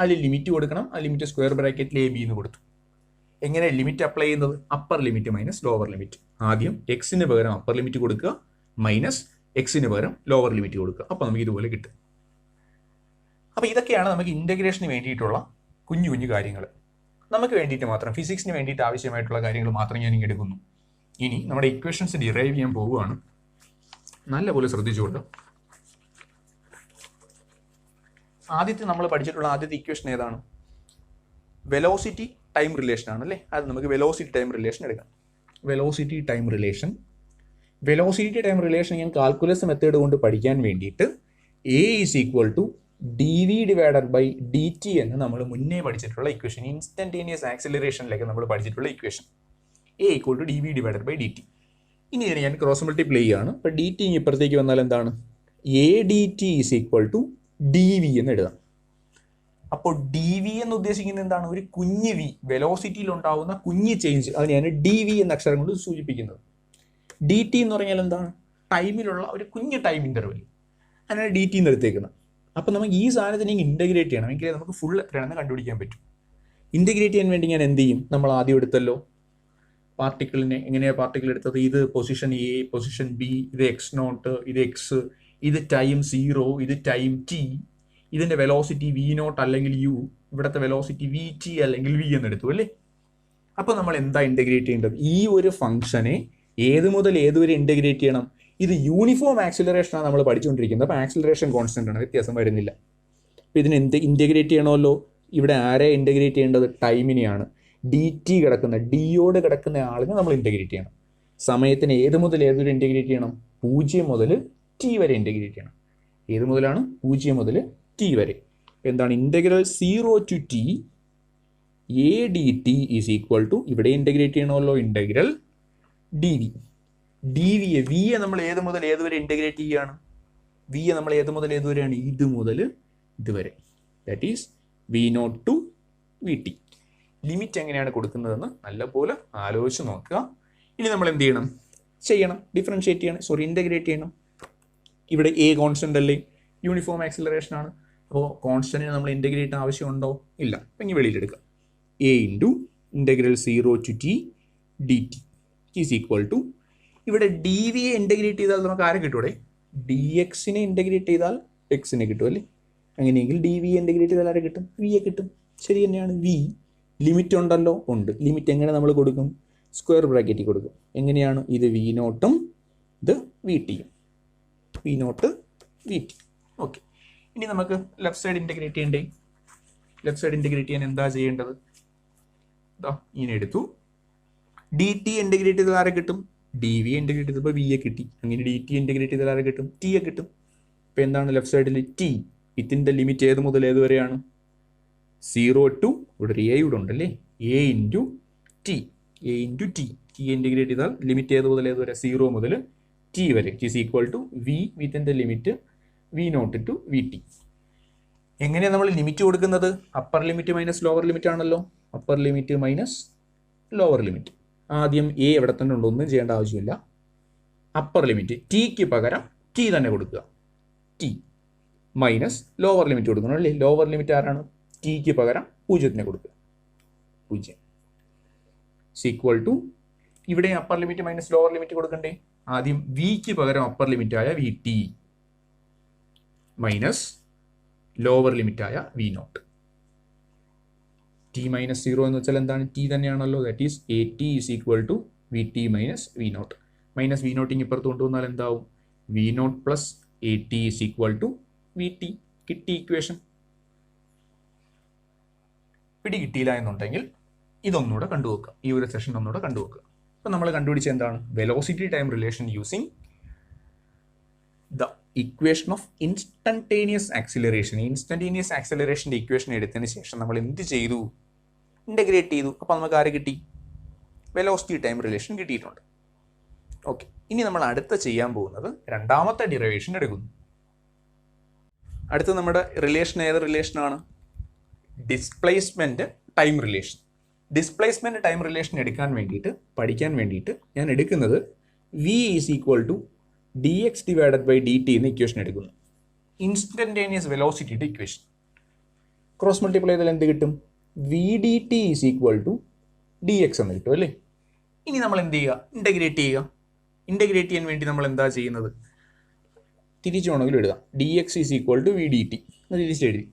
അതിൽ ലിമിറ്റ് കൊടുക്കണം. ആ ലിമിറ്റ് സ്ക്വയർ ബ്രാക്കറ്റിൽ എ ബി എന്ന് കൊടുത്തു. എങ്ങനെ ലിമിറ്റ് അപ്ലൈ ചെയ്യുന്നത്? Upper limit minus lower limit. ആദ്യം എക്സിന് പകരം അപ്പർ ലിമിറ്റ് കൊടുക്കുക, മൈനസ് എക്സിന് പകരം ലോവർ ലിമിറ്റ് കൊടുക്കുക. അപ്പോൾ നമുക്ക് ഇതുപോലെ കിട്ടും. അപ്പോൾ ഇതൊക്കെയാണ് നമുക്ക് ഇൻ്റഗ്രേഷന് വേണ്ടിയിട്ടുള്ള കുഞ്ഞു കുഞ്ഞു കാര്യങ്ങൾ. നമുക്ക് വേണ്ടിയിട്ട് മാത്രം, ഫിസിക്സിന് വേണ്ടിയിട്ട് ആവശ്യമായിട്ടുള്ള കാര്യങ്ങൾ മാത്രം ഞാൻ ഇങ്ങനെ എടുക്കുന്നു. ഇനി നമ്മുടെ ഇക്വേഷൻസ് ഡിറൈവ് ചെയ്യാൻ പോവുകയാണ്. നല്ലപോലെ ശ്രദ്ധിച്ചുകൊണ്ട് നമ്മൾ പഠിച്ചിട്ടുള്ള ആദ്യത്തെ ഇക്വേഷൻ ഏതാണ്? വെലോസിറ്റി ടൈം റിലേഷൻ ആണ് അല്ലേ? അത് നമുക്ക് വെലോസിറ്റി ടൈം റിലേഷൻ എടുക്കാം. വെലോസിറ്റി ടൈം റിലേഷൻ ഞാൻ കാൽക്കുലസ് മെത്തേഡ് കൊണ്ട് പഠിക്കാൻ വേണ്ടിയിട്ട് a is equal to d v divided by d t എന്ന് നമ്മൾ മുന്നേ പഠിച്ചിട്ടുള്ള ഇക്വേഷൻ, ഇൻസ്റ്റന്റേനിയസ് ആക്സിലറേഷനിലേക്ക് നമ്മൾ പഠിച്ചിട്ടുള്ള equation. A equal to d v divided by d t. ഇനി ഇതിനെ ഞാൻ ക്രോസ് മൾട്ടിപ്ലൈ ചെയ്യുകയാണ്. അപ്പോൾ ഡി ടി ഇപ്പുറത്തേക്ക് വന്നാൽ എന്താണ്? A d t is equal to d v എന്ന് എഴുതാം. അപ്പോൾ ഡി വി എന്ന് ഉദ്ദേശിക്കുന്നത് എന്താണ്? ഒരു കുഞ്ഞ് വി, വെലോസിറ്റിയിൽ ഉണ്ടാകുന്ന കുഞ്ഞ് ചേഞ്ച്, അതിനെയാണ് ഡി വി എന്ന അക്ഷരം കൊണ്ട് സൂചിപ്പിക്കുന്നത്. ഡി ടി എന്ന് പറഞ്ഞാൽ എന്താണ്? ടൈമിലുള്ള ഒരു കുഞ്ഞ് ടൈം ഇൻ്റർവെൽ, അതിനാണ് ഡി ടി എന്ന് എടുത്തേക്കുന്നത്. അപ്പോൾ നമുക്ക് ഈ സാധനത്തിനെ ഇൻ്റഗ്രേറ്റ് ചെയ്യണം, എങ്കിൽ നമുക്ക് ഫുൾ എത്രയാണെന്ന് കണ്ടുപിടിക്കാൻ പറ്റും. ഇൻ്റഗ്രേറ്റ് ചെയ്യാൻ വേണ്ടി ഞാൻ എന്ത് ചെയ്യും? നമ്മൾ ആദ്യം എടുത്തല്ലോ പാർട്ടിക്കിളിനെ. എങ്ങനെയാണ് പാർട്ടിക്കിൾ എടുത്തത്? ഇത് പൊസിഷൻ എ, പൊസിഷൻ ബി, ഇത് എക്സ് നോട്ട്, ഇത് എക്സ്, ഇത് ടൈം 0, ഇത് ടൈം ടി, ഇതിൻ്റെ വെലോസിറ്റി വി നോട്ട് അല്ലെങ്കിൽ യു, ഇവിടുത്തെ വെലോസിറ്റി വി ടി അല്ലെങ്കിൽ വി എന്നെടുത്തു അല്ലേ? അപ്പോൾ നമ്മൾ എന്താ ഇൻ്റഗ്രേറ്റ് ചെയ്യേണ്ടത്? ഈ ഒരു ഫംഗ്ഷനെ ഏത് മുതൽ ഏതുവരെ ഇൻ്റഗ്രേറ്റ് ചെയ്യണം? ഇത് യൂണിഫോം ആക്സിലറേഷനാണ് നമ്മൾ പഠിച്ചുകൊണ്ടിരിക്കുന്നത്. അപ്പോൾ ആക്സിലറേഷൻ കോൺസ്റ്റൻ്റ് ആണ്, വ്യത്യാസം വരുന്നില്ല. അപ്പോൾ ഇതിന് ഇൻ്റഗ്രേറ്റ് ചെയ്യണമല്ലോ. ഇവിടെ ആരെ ഇൻ്റഗ്രേറ്റ് ചെയ്യേണ്ടത്? ടൈമിനെയാണ്. ഡി ടി കിടക്കുന്ന ഡിയോട് കിടക്കുന്ന ആളിനെ നമ്മൾ ഇൻ്റഗ്രേറ്റ് ചെയ്യണം. സമയത്തിന് ഏത് മുതൽ ഏതുവരെ ഇൻ്റഗ്രേറ്റ് ചെയ്യണം? 0 മുതൽ ടി വരെ ഇൻ്റഗ്രേറ്റ് ചെയ്യണം. ഏത് മുതലാണ്? 0 മുതൽ ടി വരെ. എന്താണ്? Integral 0 to t a d t is equal to, ഇവിടെ ഇൻ്റഗ്രേറ്റ് ചെയ്യണമല്ലോ, ഇൻ്റഗ്രൽ ഡി വി. ഡി വിയെ, വിയെ നമ്മൾ ഏത് മുതൽ ഏതുവരെ ഇൻ്റഗ്രേറ്റ് ചെയ്യുകയാണ്? വിയെ നമ്മൾ ഏത് മുതൽ ഏതുവരെയാണ്? ഇത് മുതൽ ഇതുവരെ. That is v naught to V t. Limit എങ്ങനെയാണ് കൊടുക്കുന്നതെന്ന് നല്ലപോലെ ആലോചിച്ച് നോക്കുക. ഇനി നമ്മൾ എന്ത് ചെയ്യണം? ഡിഫറൻഷിയേറ്റ് ചെയ്യണം, ഇൻ്റഗ്രേറ്റ് ചെയ്യണം. ഇവിടെ എ കോൺസ്റ്റൻ്റ് അല്ലേ, യൂണിഫോം ആക്സിലറേഷൻ ആണ്. അപ്പോൾ കോൺസ്റ്റൻറ്റിന് നമ്മൾ ഇൻ്റഗ്രേറ്റ് ആവശ്യമുണ്ടോ? ഇല്ല. അപ്പം ഇനി വെളിയിലെടുക്കാം. A into integral 0 to t d t is equal to, ഇവിടെ ഡി വിയെ ഇൻ്റഗ്രേറ്റ് ചെയ്താൽ നമുക്ക് ആരെ കിട്ടൂടെ? ഡി എക്സിനെ ഇൻ്റഗ്രേറ്റ് ചെയ്താൽ എക്സിനെ കിട്ടും അല്ലേ? അങ്ങനെയെങ്കിൽ ഡി വിയെ ഇൻ്റഗ്രേറ്റ് ചെയ്താൽ ആരെ കിട്ടും? വിയെ കിട്ടും. ശരി തന്നെയാണ്. വി ലിമിറ്റ് ഉണ്ടല്ലോ? ഉണ്ട്. ലിമിറ്റ് എങ്ങനെ നമ്മൾ കൊടുക്കും? സ്ക്വയർ ബ്രാക്കറ്റിൽ കൊടുക്കും. എങ്ങനെയാണ്? ഇത് വി നോട്ടും ഇത് വി ടിയും. V naught V t. Okay. ഇനി നമുക്ക് ലെഫ്റ്റ് സൈഡ് ഇൻ്റഗ്രേറ്റ് ചെയ്യണ്ടേ? ലെഫ്റ്റ് സൈഡ് ഇൻ്റഗ്രേറ്റ് ചെയ്യാൻ എന്താ ചെയ്യേണ്ടത്? ഇതാ ഇങ്ങനെ എടുത്തു. ഡി ടി ഇൻ്റഗ്രേറ്റ് ചെയ്താൽ ആരെ കിട്ടും? ഡി വി ഇൻ്റഗ്രേറ്റ് ചെയ്തപ്പോൾ വിയെ കിട്ടി. അങ്ങനെ ഡി ടി ഇൻ്റഗ്രേറ്റ് ചെയ്താൽ ആരെ കിട്ടും? ടിയെ കിട്ടും. അപ്പോൾ എന്താണ് ലെഫ്റ്റ് സൈഡിൽ? ടി. ഇതിൻ്റെ ലിമിറ്റ് ഏത് മുതൽ ഏതുവരെയാണ്? 0 to, ഇവിടെ ഒരു എ ഇവിടെ ഉണ്ടല്ലേ, a into t. A into t. T integrate ചെയ്താൽ ലിമിറ്റ് ഏത് മുതൽ ഏതുവരെ? 0 മുതൽ ടി വരെ. ഈസ് ഈക്വൽ ടു വി വിത്തിൻ്റെ limit v naught to V t. എങ്ങനെയാണ് നമ്മൾ ലിമിറ്റ് കൊടുക്കുന്നത്? Upper limit minus lower limit ആണല്ലോ. Upper limit minus lower limit. ആദ്യം എ എവിടെ തന്നെ ഉണ്ട്, ഒന്നും ചെയ്യേണ്ട ആവശ്യമില്ല. അപ്പർ ലിമിറ്റ് ടിക്ക് പകരം ടി തന്നെ കൊടുക്കുക. ടി മൈനസ് ലോവർ ലിമിറ്റ് കൊടുക്കണം അല്ലേ? ലോവർ ലിമിറ്റ് ആരാണ്? ടിക്ക് പകരം 0 കൊടുക്കുക. 0 ഈക്വൽ ടു, ഇവിടെ upper limit minus lower limit കൊടുക്കണ്ടേ? ആദ്യം വിക്ക് പകരം അപ്പർ ലിമിറ്റായ വി ടി മൈനസ് ലോവർ ലിമിറ്റായ വി നോട്ട്. ടി മൈനസ് 0 എന്ന് വെച്ചാൽ എന്താണ്? ടി തന്നെയാണല്ലോ. That is a T is equal to V T minus V naught. Minus v നോട്ടിങ് ഇപ്പുറത്ത് കൊണ്ടുവന്നാൽ എന്താവും? V naught plus A T is equal to V t. കിട്ടി ഇക്വേഷൻ. പിടി കിട്ടിയില്ല എന്നുണ്ടെങ്കിൽ ഇതൊന്നുകൂടെ കണ്ടുവെക്കുക. ഈ ഒരു സെഷൻ ഒന്നുകൂടെ കണ്ടുവെക്കുക. അപ്പം നമ്മൾ കണ്ടുപിടിച്ച എന്താണ്? Velocity time relation using the equation of instantaneous acceleration. Instantaneous ആക്സിലറേഷൻ്റെ ഇക്വേഷൻ എടുത്തതിന് ശേഷം നമ്മൾ എന്ത് ചെയ്തു? ഇൻ്റഗ്രേറ്റ് ചെയ്തു. അപ്പോൾ നമുക്ക് ആരെ കിട്ടി? വെലോസിറ്റി ടൈം റിലേഷൻ കിട്ടിയിട്ടുണ്ട്. ഓക്കെ. ഇനി നമ്മൾ അടുത്ത ചെയ്യാൻ പോകുന്നത് രണ്ടാമത്തെ ഡിറൈവേഷൻ എടുക്കുന്നു. അടുത്ത നമ്മുടെ റിലേഷൻ ഏത് റിലേഷനാണ്? Displacement time relation. Displacement time relation എടുക്കാൻ വേണ്ടിയിട്ട്, പഠിക്കാൻ വേണ്ടിയിട്ട് ഞാൻ എടുക്കുന്നത് v is equal to d x divided by d t എന്ന ഇക്വേഷൻ എടുക്കുന്നു. ഇൻസ്റ്റന്റേനിയസ് വെലോസിറ്റിയുടെ ഇക്വേഷൻ. ക്രോസ് മൾട്ടിപ്ലൈ ചെയ്താൽ എന്ത് കിട്ടും? V d t is equal to d x എന്ന് കിട്ടും അല്ലേ? ഇനി നമ്മൾ എന്ത് ചെയ്യുക? ഇൻ്റഗ്രേറ്റ് ചെയ്യുക. ഇൻ്റഗ്രേറ്റ് ചെയ്യാൻ വേണ്ടി നമ്മൾ എന്താ ചെയ്യുന്നത്? തിരിച്ചു വേണമെങ്കിലും എഴുതാം. D x is equal to v d t എന്ന് തിരിച്ചെഴുതി.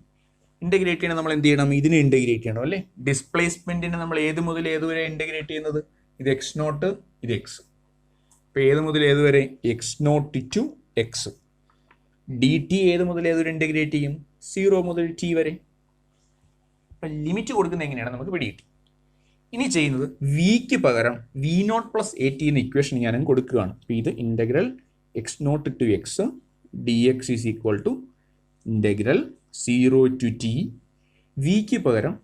ഇൻ്റഗ്രേറ്റ് ചെയ്യണം. നമ്മൾ എന്ത് ചെയ്യണം? ഇതിനെ ഇൻ്റഗ്രേറ്റ് ചെയ്യണം അല്ലേ? ഡിസ്പ്ലേസ്മെൻറ്റിനെ നമ്മൾ ഏത് മുതൽ ഏതുവരെ ഇൻ്റഗ്രേറ്റ് ചെയ്യുന്നത്? ഇത് എക്സ് നോട്ട്, ഇത് എക്സ്. ഇപ്പോൾ ഏത് മുതൽ ഏതുവരെ? X naught to x. D t ഏത് മുതൽ ഏതുവരെ ഇൻ്റഗ്രേറ്റ് ചെയ്യും? 0 മുതൽ ടി വരെ. അപ്പം ലിമിറ്റ് കൊടുക്കുന്നത് എങ്ങനെയാണ് നമുക്ക് പിടികിട്ടി. ഇനി ചെയ്യുന്നത് വിക്ക് പകരം V naught plus A t എന്ന ഇക്വേഷൻ ഞാൻ കൊടുക്കുകയാണ്. അപ്പോൾ ഇത് integral x naught to x d x is equal to integral 0 to t. വിക്ക് പകരം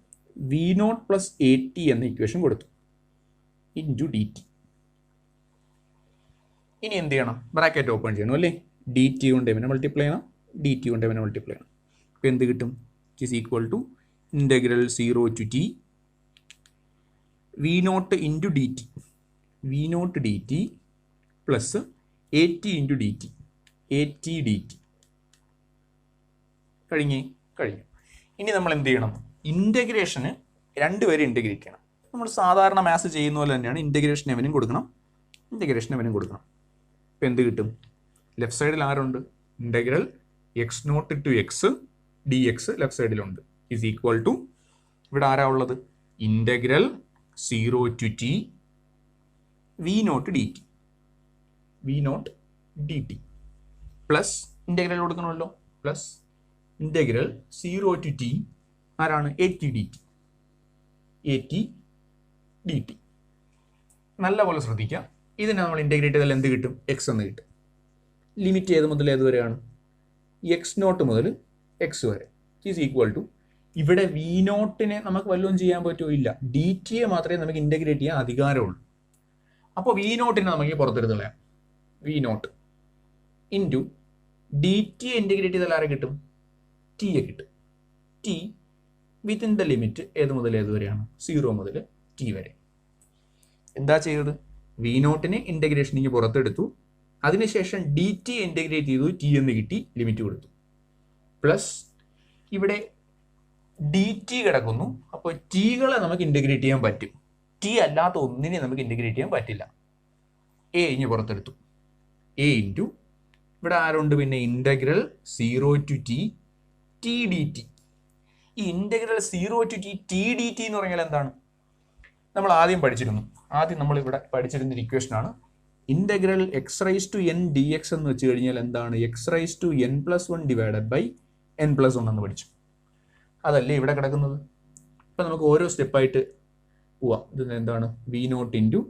V naught plus A t എന്ന ഇക്വേഷൻ കൊടുത്തു ഇൻറ്റു ഡി ടി. ഇനി എന്ത് ചെയ്യണം? ബ്രാക്കറ്റ് ഓപ്പൺ ചെയ്യണം അല്ലേ? ഡി ടി കൊണ്ട് എവനെ മൾട്ടിപ്ലൈ ചെയ്യണം, ഡി ടി കൊണ്ട് എവനെ മൾട്ടിപ്ലൈ ചെയ്യണം. ഇപ്പോൾ എന്ത് കിട്ടും? It is equal to integral 0 to t v naught into d t. V naught d t plus A t into d t. A t d t കഴിഞ്ഞു. ഇനി നമ്മൾ എന്ത് ചെയ്യണം? ഇൻ്റഗ്രേഷന് രണ്ടുപേരും ഇൻ്റഗ്രേറ്റ് ചെയ്യണം. നമ്മൾ സാധാരണ മാത്സ് ചെയ്യുന്ന പോലെ തന്നെയാണ്. ഇൻ്റഗ്രേഷൻ എവനും കൊടുക്കണം, ഇൻ്റഗ്രേഷൻ എവനും കൊടുക്കണം. ഇപ്പോൾ എന്ത് കിട്ടും? ലെഫ്റ്റ് സൈഡിൽ ആരുണ്ട്? Integral x naught to x d x left സൈഡിലുണ്ട്. ഈസ് ഈക്വൽ ടു, ഇവിടെ ആരാ ഉള്ളത്? Integral 0 to t v naught d t. V naught d t plus integral കൊടുക്കണമല്ലോ, പ്ലസ് ഇൻ്റഗ്രൽ 0 to t ആരാണ് a t d t, a t d t. നല്ലപോലെ ശ്രദ്ധിക്കുക. ഇതിനെ നമ്മൾ ഇൻ്റഗ്രേറ്റ് ചെയ്താൽ എന്ത് കിട്ടും? എക്സ് എന്ന് കിട്ടും. ലിമിറ്റ് ഏത് മുതൽ ഏത് വരെയാണ്? x0 മുതൽ എക്സ് വരെ ഈസ് ഈക്വൽ ടു, ഇവിടെ വി നോട്ടിനെ നമുക്ക് വല്ലതും ചെയ്യാൻ പറ്റുമോ? ഇല്ല. ഡി ടിയെ മാത്രമേ നമുക്ക് ഇൻ്റഗ്രേറ്റ് ചെയ്യാൻ അധികാരമുള്ളൂ. അപ്പോൾ വി നോട്ടിനെ നമുക്ക് പുറത്തെടുത്ത് കളയാം. വി നോട്ട് ഇൻറ്റു ഡി ടിയെ ഇൻ്റഗ്രേറ്റ് ചെയ്താൽ ആരെ കിട്ടും? ടിയെ കിട്ടും. ടി വിത്തിൻ ദ ലിമിറ്റ് ഏത് മുതൽ ഏത് വരെയാണ്? 0 മുതൽ ടി വരെ. എന്താ ചെയ്തത്? വി നോട്ടിനെ ഇൻ്റഗ്രേഷനിലേക്ക് പുറത്തെടുത്തു, അതിനുശേഷം ഡി ടി ഇൻ്റഗ്രേറ്റ് ചെയ്തു, ടി എന്ന് കിട്ടി, ലിമിറ്റ് കൊടുത്തു. പ്ലസ് ഇവിടെ ഡി ടി കിടക്കുന്നു, അപ്പോൾ ടികളെ നമുക്ക് ഇൻ്റഗ്രേറ്റ് ചെയ്യാൻ പറ്റും, ടി അല്ലാത്ത ഒന്നിനെ നമുക്ക് ഇൻ്റഗ്രേറ്റ് ചെയ്യാൻ പറ്റില്ല. എ ഇനി പുറത്തെടുത്തു. എ ഇൻറ്റു ഇവിടെ ആരുണ്ട്? പിന്നെ integral 0 to t t d t. ഈ integral 0 to t t d t എന്ന് പറഞ്ഞാൽ എന്താണ്? നമ്മൾ ആദ്യം പഠിച്ചിരുന്നു. ആദ്യം നമ്മൾ ഇവിടെ പഠിച്ചിരുന്ന ഇക്വേഷനാണ് integral x raise to n d x എന്ന് വെച്ച് കഴിഞ്ഞാൽ എന്താണ്? X raise to n + 1 divided by n+1 എന്ന് പഠിച്ചു. അതല്ലേ ഇവിടെ കിടക്കുന്നത്. ഇപ്പം നമുക്ക് ഓരോ സ്റ്റെപ്പായിട്ട് പോവാം. ഇത് എന്താണ്? വി നോട്ട് ഇൻറ്റു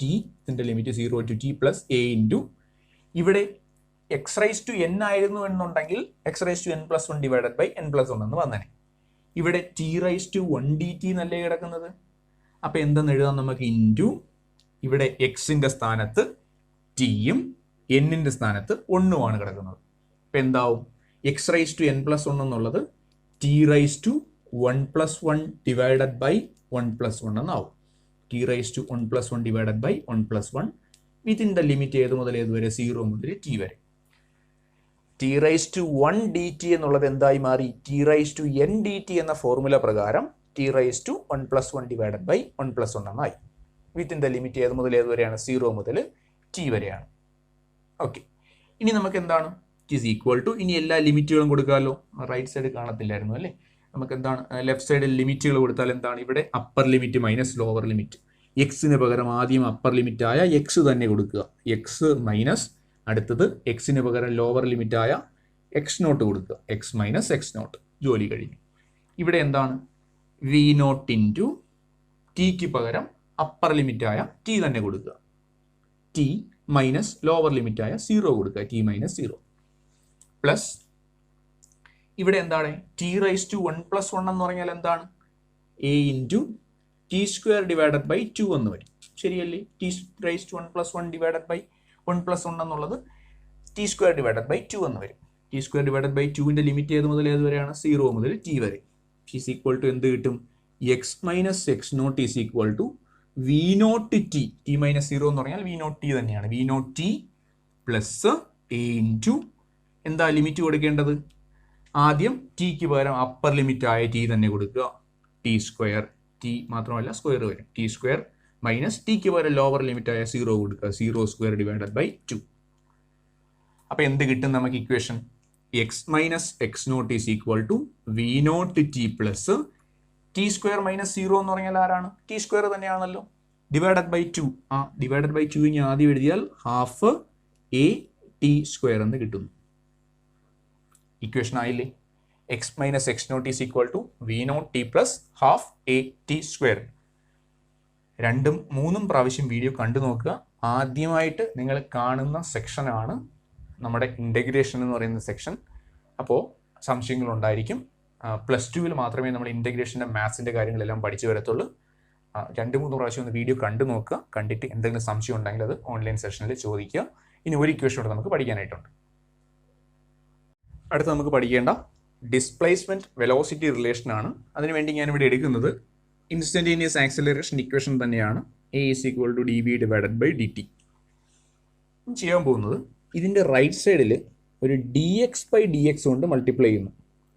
ടി, ഇതിൻ്റെ limit 0 to t plus a into ഇവിടെ എക്സ് റൈസ് ടു n ആയിരുന്നു എന്നുണ്ടെങ്കിൽ x raise to n+1 divided by n+1 എന്ന് വന്നേനെ. ഇവിടെ t raise to 1 d t എന്നല്ലേ കിടക്കുന്നത്. അപ്പം എന്തെന്ന് എഴുതാം നമുക്ക്? ഇൻറ്റു ഇവിടെ എക്സിൻ്റെ സ്ഥാനത്ത് ടിയും എന്നിൻ്റെ സ്ഥാനത്ത് 1ഉമാണ് കിടക്കുന്നത്. അപ്പം എന്താവും? എക്സ് റൈസ് ടു n+1 എന്നുള്ളത് t raise to 1+1 divided by 1+1 എന്നാവും. T raise to 1+1 divided by 1+1 within the limit ഏത് മുതൽ ഏത് വരെ? 0 മുതൽ ടി വരെ. T raise to 1 d t എന്നുള്ളത് എന്തായി മാറി? T raise to n d t എന്ന ഫോർമുല പ്രകാരം t raise to 1+1 divided by 1+1 എന്നായി. വിത്തിൻ ദ ലിമിറ്റ് ഏത് മുതൽ ഏത് വരെയാണ്? 0 മുതൽ ടി വരെയാണ്. ഓക്കെ, ഇനി നമുക്ക് എന്താണ്? ഇറ്റ് ഈസ് ഈക്വൽ ടു, ഇനി എല്ലാ ലിമിറ്റുകളും കൊടുക്കാമല്ലോ. റൈറ്റ് സൈഡ് കാണത്തില്ലായിരുന്നു അല്ലേ? നമുക്ക് എന്താണ്? ലെഫ്റ്റ് സൈഡിൽ ലിമിറ്റുകൾ കൊടുത്താൽ എന്താണ്? ഇവിടെ upper limit minus lower limit. എക്സിന് പകരം ആദ്യം അപ്പർ ലിമിറ്റായ എക്സ് തന്നെ കൊടുക്കുക. എക്സ് മൈനസ് അടുത്തത് എക്സിന് പകരം ലോവർ ലിമിറ്റായ x0 കൊടുക്കുക. X minus x0. ജോലി കഴിഞ്ഞു. ഇവിടെ എന്താണ്? വി നോട്ട് ഇൻറ്റു ടിക്ക് പകരം അപ്പർ ലിമിറ്റായ ടി തന്നെ കൊടുക്കുക. ടി മൈനസ് ലോവർ ലിമിറ്റായ 0 കൊടുക്കുക. ടി മൈനസ് 0 പ്ലസ് ഇവിടെ എന്താണ്? ടി റൈസ് ടു 1+1 എന്ന് പറഞ്ഞാൽ എന്താണ്? A into t square divided by 2 എന്ന് വരും. ശരിയല്ലേ? T raise to 1+1 divided by 1+1 എന്നുള്ളത് ടി സ്ക്വയർ ഡിവൈഡഡ് ബൈ 2 എന്ന് വരും. ടി സ്ക്വയർ ഡിവൈഡഡ് ബൈ 2ൻ്റെ ലിമിറ്റ് ഏത് മുതൽ ഏത് വരെയാണ്? 0 മുതൽ ടി വരെ. ഈസ് ഈക്വൽ ടു എന്ത് കിട്ടും? X minus x0 is equal to V naught t. T minus 0 എന്ന് പറഞ്ഞാൽ വി നോട്ട് ടി തന്നെയാണ്. V naught T plus a into എന്താ ലിമിറ്റ് കൊടുക്കേണ്ടത്? ആദ്യം ടിക്ക് പകരം അപ്പർ ലിമിറ്റായ ടി തന്നെ കൊടുക്കുക. ടി സ്ക്വയർ, ടി മാത്രമല്ല സ്ക്വയർ വരും. ടി സ്ക്വയർ മൈനസ് ടിക്ക് പകരം ലോവർ ലിമിറ്റായ 0 കൊടുക്കുക. 0 സ്ക്വയർ ഡിവൈഡഡ് ബൈ 2. അപ്പോൾ എന്ത് കിട്ടും നമുക്ക് equation? X minus x0 is equal to V naught T plus t square minus 0 എന്ന് പറഞ്ഞാൽ ആരാണ്? ടി സ്ക്വയർ തന്നെയാണല്ലോ. Divided by 2. ആ ഡിവൈഡഡ് ബൈ 2 ഇനി ആദ്യം എഴുതിയാൽ ഹാഫ് എ ടി സ്ക്വയർ എന്ന് കിട്ടുന്നു. ഇക്വേഷൻ ആയില്ലേ? X minus x0 is equal to V naught T plus half A T square. 2ഉം 3ഉം പ്രാവശ്യം വീഡിയോ കണ്ടു നോക്കുക. ആദ്യമായിട്ട് നിങ്ങൾ കാണുന്ന സെക്ഷനാണ് നമ്മുടെ ഇൻ്റഗ്രേഷൻ എന്ന് പറയുന്ന സെക്ഷൻ. അപ്പോൾ സംശയങ്ങളുണ്ടായിരിക്കും. +2 മാത്രമേ നമ്മൾ ഇൻ്റഗ്രേഷൻ്റെ മാത്സിൻ്റെ കാര്യങ്ങളെല്ലാം പഠിച്ചു വരത്തുള്ളൂ. 2-3 പ്രാവശ്യം ഒന്ന് വീഡിയോ കണ്ടു നോക്കുക. കണ്ടിട്ട് എന്തെങ്കിലും സംശയം ഉണ്ടെങ്കിൽ അത് ഓൺലൈൻ സെഷനിൽ ചോദിക്കുക. ഇനി ഒരു ഇക്വേഷൻ കൂടെ നമുക്ക് പഠിക്കാനായിട്ടുണ്ട്. അടുത്ത് നമുക്ക് പഠിക്കേണ്ട ഡിസ്പ്ലേസ്മെൻറ്റ് വെലോസിറ്റി റിലേഷനാണ്. അതിനുവേണ്ടി ഞാനിവിടെ എടുക്കുന്നത് ഇൻസ്റ്റൻറ്റേനിയസ് ആക്സിലറേഷൻ ഇക്വേഷൻ തന്നെയാണ്. A is equal to d v divided by d t. ചെയ്യാൻ പോകുന്നത് ഇതിൻ്റെ റൈറ്റ് സൈഡിൽ ഒരു d x by d x കൊണ്ട് മൾട്ടിപ്ലൈ ചെയ്യുന്നു.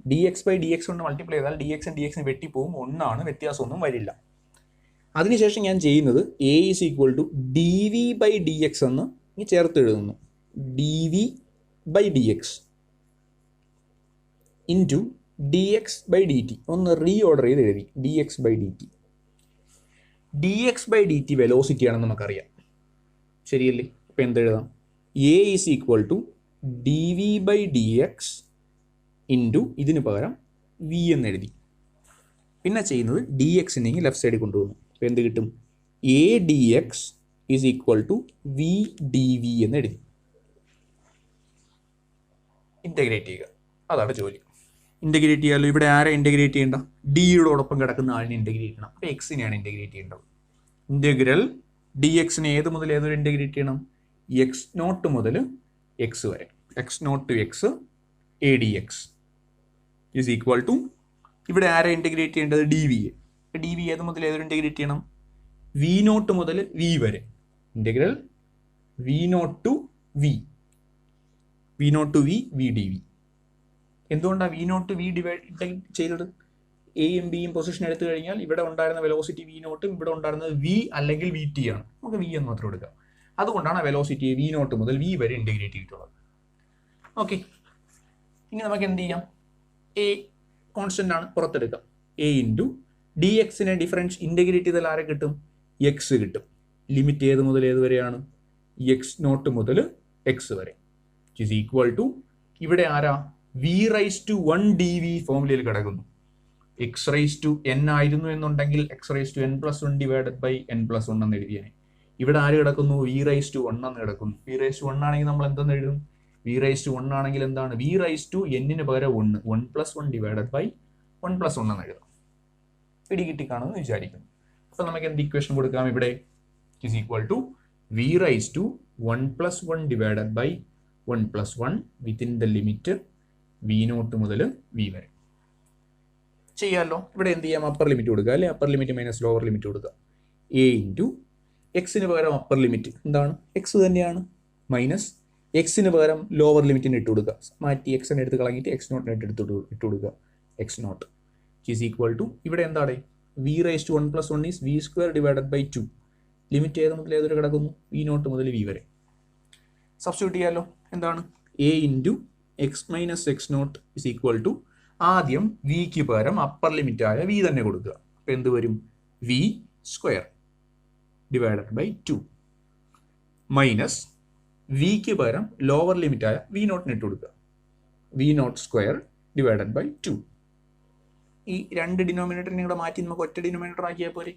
D x by d x കൊണ്ട് മൾട്ടിപ്ലൈ ചെയ്താൽ ഡി എക്സും ഡി എക്സിന് വെട്ടിപ്പോവും. 1 വ്യത്യാസമൊന്നും വരില്ല. അതിനുശേഷം ഞാൻ ചെയ്യുന്നത് a is equal to d v by d x എന്ന് ചേർത്ത് എഴുതുന്നു. D v by d x into D x by d t. ഒന്ന് റീ ഓർഡർ ചെയ്ത് എഴുതി. D x by d t. D x by d t velocity ആണെന്ന് നമുക്കറിയാം. ശരിയല്ലേ? ഇപ്പം എന്തെഴുതാം? A is equal to d v by d x into ഇതിന് പകരം വി എന്ന് എഴുതി. പിന്നെ ചെയ്യുന്നത് ഡി എക്സിനെ ലെഫ്റ്റ് സൈഡിൽ കൊണ്ടുപോകുന്നു. അപ്പോൾ എന്ത് കിട്ടും? A d x is equal to v d v എന്ന് എഴുതി. ഇൻ്റഗ്രേറ്റ് ചെയ്യുക, അതാണ് ജോലി. ഇൻ്റഗ്രേറ്റ് ചെയ്യാമല്ലോ. ഇവിടെ ആരെ ഇൻ്റഗ്രേറ്റ് ചെയ്യേണ്ട? ഡിയോടൊപ്പം കിടക്കുന്ന ആളിനെ ഇൻ്റഗ്രേറ്റ് ചെയ്യണം. അപ്പോൾ എക്സിനെയാണ് ഇൻ്റഗ്രേറ്റ് ചെയ്യേണ്ടത്. ഇൻ്റഗ്രൽ ഡി എക്സിനെ ഏത് മുതൽ ഏതൊരു ഇൻ്റഗ്രേറ്റ് ചെയ്യണം? എക്സ് നോട്ട് മുതൽ എക്സ് വരെ. X naught to x a d x is equal to, ഇവിടെ ആരെ ഇൻ്റഗ്രേറ്റ് ചെയ്യേണ്ടത്? D v a. D v ഏത് മുതൽ ഏതൊരു ഇൻ്റഗ്രേറ്റ് ചെയ്യണം? വി നോട്ട് മുതൽ വി വരെ. Integral v naught to v, v naught to v v d v. എന്തുകൊണ്ടാണ് വി നോട്ട് വി ഡിവൈഡ് ചെയ്തത്? എയും ബിയും പൊസിഷൻ എടുത്തു കഴിഞ്ഞാൽ ഇവിടെ ഉണ്ടായിരുന്ന വെലോസിറ്റി വി നോട്ടും ഇവിടെ ഉണ്ടായിരുന്നത് വി അല്ലെങ്കിൽ വി ടി ആണ്. നമുക്ക് വി എന്ന് മാത്രം എടുക്കാം. അതുകൊണ്ടാണ് വെലോസിറ്റി വി നോട്ട് മുതൽ വി വരെ ഇൻ്റഗ്രേറ്റ് ചെയ്തിട്ടുള്ളത്. ഓക്കെ, ഇനി നമുക്ക് എന്ത് ചെയ്യാം? എ കോൺസ്റ്റന്റ് ആണ്, പുറത്തെടുക്കാം. എ ഇൻറ്റു ഡി എക്സിനെ ഡിഫറൻസ് ഇൻ്റഗ്രേറ്റ് ചെയ്താൽ ആരെ കിട്ടും? എക്സ് കിട്ടും. ലിമിറ്റ് ഏത് മുതൽ ഏത് വരെയാണ്? എക്സ് നോട്ട് മുതൽ എക്സ് വരെ ഈസ് ഈക്വൽ ടു, ഇവിടെ ആരാ? V raise to 1 d v ഫോമുലയിൽ കിടക്കുന്നു. എക്സ് റൈസ് ടു എൻ ആയിരുന്നു എന്നുണ്ടെങ്കിൽ x raise to n plus 1 divided by n plus 1 എന്ന് എഴുതിയാണ്. ഇവിടെ ആര് കിടക്കുന്നു? വി റൈസ് ടു 1 എന്ന് കിടക്കുന്നു. വി റൈസ് ടു 1 ആണെങ്കിൽ നമ്മൾ എന്തെന്ന് എഴുതും? വി റൈസ് ടു 1 ആണെങ്കിൽ എന്താണ്? വി റൈസ് ടു എന്നിന് പകരം 1, 1 പ്ലസ് 1 ഡിവൈഡഡ് ബൈ 1 പ്ലസ് 1 എന്ന് എഴുതാം. പിടി കിട്ടിക്കാണെന്ന് വിചാരിക്കുന്നു. അപ്പോൾ നമുക്ക് എന്ത് ഇക്വേഷൻ കൊടുക്കാം? ഇവിടെ is equal to v raise to 1 plus 1 divided by 1 plus 1 within the limit v naught മുതൽ വി വരെ. ചെയ്യാമല്ലോ. ഇവിടെ എന്ത് ചെയ്യാം? അപ്പർ ലിമിറ്റ് കൊടുക്കുക, അല്ലെ? Upper limit minus lower limit കൊടുക്കുക. എ ഇൻറ്റു എക്സിന് പകരം അപ്പർ ലിമിറ്റ് എന്താണ്? എക്സ് തന്നെയാണ്. മൈനസ് എക്സിന് പകരം ലോവർ ലിമിറ്റിന് ഇട്ട് കൊടുക്കുക. മാറ്റി എക്സിനെ എടുത്ത് കളഞ്ഞിട്ട് എക്സ് നോട്ടിനെ ഇട്ട് കൊടുക്കുക. X naught is equal to, ഇവിടെ എന്താണ്? V raise to 1 plus 1 is v square divided by 2. Limit ഏത് മുതൽ ഏതൊരു കിടക്കുന്നു? വി നോട്ട് മുതൽ വി വരെ. സബ്സ്റ്റിറ്റ്യൂട്ട് ചെയ്യാമല്ലോ. എന്താണ്? A into x minus x naught is equal to, ആദ്യം വിക്ക് പകരം അപ്പർ ലിമിറ്റ് ആയ വി തന്നെ കൊടുക്കുക. അപ്പോൾ എന്ത് വരും? V square divided by 2 minus വിക്ക് പകരം ലോവർ ലിമിറ്റ് ആയ വി നോട്ടിന് ഇട്ട് കൊടുക്കുക. V naught square divided by 2. ഈ രണ്ട് ഡിനോമിനേറ്ററിനെ കൂടെ മാറ്റി നമുക്ക് ഒറ്റ ഡിനോമിനേറ്റർ ആക്കിയാൽ പോരെ?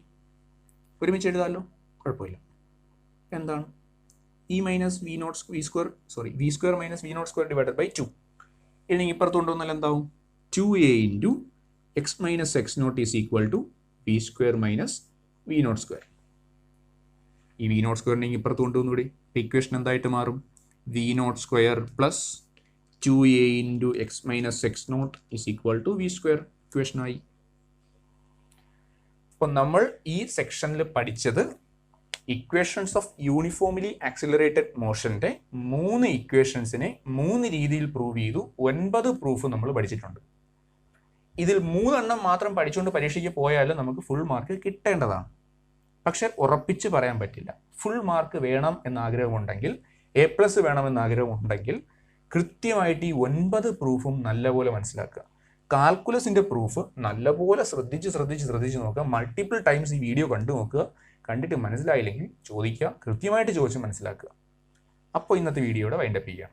ഒരുമിച്ച് എഴുതാമല്ലോ, കുഴപ്പമില്ല. എന്താണ്? E minus V naught v square minus V naught square divided by 2. ഇനി ഇപ്പുറത്ത് കൊണ്ടുവന്നാൽ എന്താവും? 2a into x minus x naught is equal to v square minus V naught square. ഈ വി നോട്ട് സ്ക്വയറിനെ ഇപ്പുറത്ത് കൊണ്ടുവന്നൂടെ? ഇക്വേഷൻ എന്തായിട്ട് മാറും? V naught square plus 2a into x minus x naught is equal to v square. ഇക്വേഷനായി. അപ്പോൾ നമ്മൾ ഈ സെക്ഷനിൽ പഠിച്ചത് ഇക്വേഷൻസ് ഓഫ് യൂണിഫോംലി ആക്സിലറേറ്റഡ് മോഷന്റെ 3 ഇക്വേഷൻസിനെ 3 രീതിയിൽ പ്രൂവ് ചെയ്തു. 9 പ്രൂഫ് നമ്മൾ പഠിച്ചിട്ടുണ്ട്. ഇതിൽ 3 എണ്ണം മാത്രം പഠിച്ചുകൊണ്ട് പരീക്ഷയ്ക്ക് പോയാലും നമുക്ക് ഫുൾ മാർക്ക് കിട്ടേണ്ടതാണ്. പക്ഷെ ഉറപ്പിച്ച് പറയാൻ പറ്റില്ല. ഫുൾ മാർക്ക് വേണം എന്ന ആഗ്രഹമുണ്ടെങ്കിൽ, A+ വേണമെന്ന ആഗ്രഹമുണ്ടെങ്കിൽ കൃത്യമായിട്ട് ഈ 9 പ്രൂഫും നല്ലപോലെ മനസ്സിലാക്കുക. കാൽക്കുലസിന്റെ പ്രൂഫ് നല്ലപോലെ ശ്രദ്ധിച്ച് നോക്കുക. മൾട്ടിപ്പിൾ ടൈംസ് ഈ വീഡിയോ കണ്ടു നോക്കുക. കണ്ടിട്ട് മനസ്സിലായില്ലെങ്കിൽ ചോദിക്കുക, കൃത്യമായിട്ട് ചോദിച്ച് മനസ്സിലാക്കുക. അപ്പോൾ ഇന്നത്തെ വീഡിയോയുടെ വൈൻഡപ്പ് ചെയ്യുക.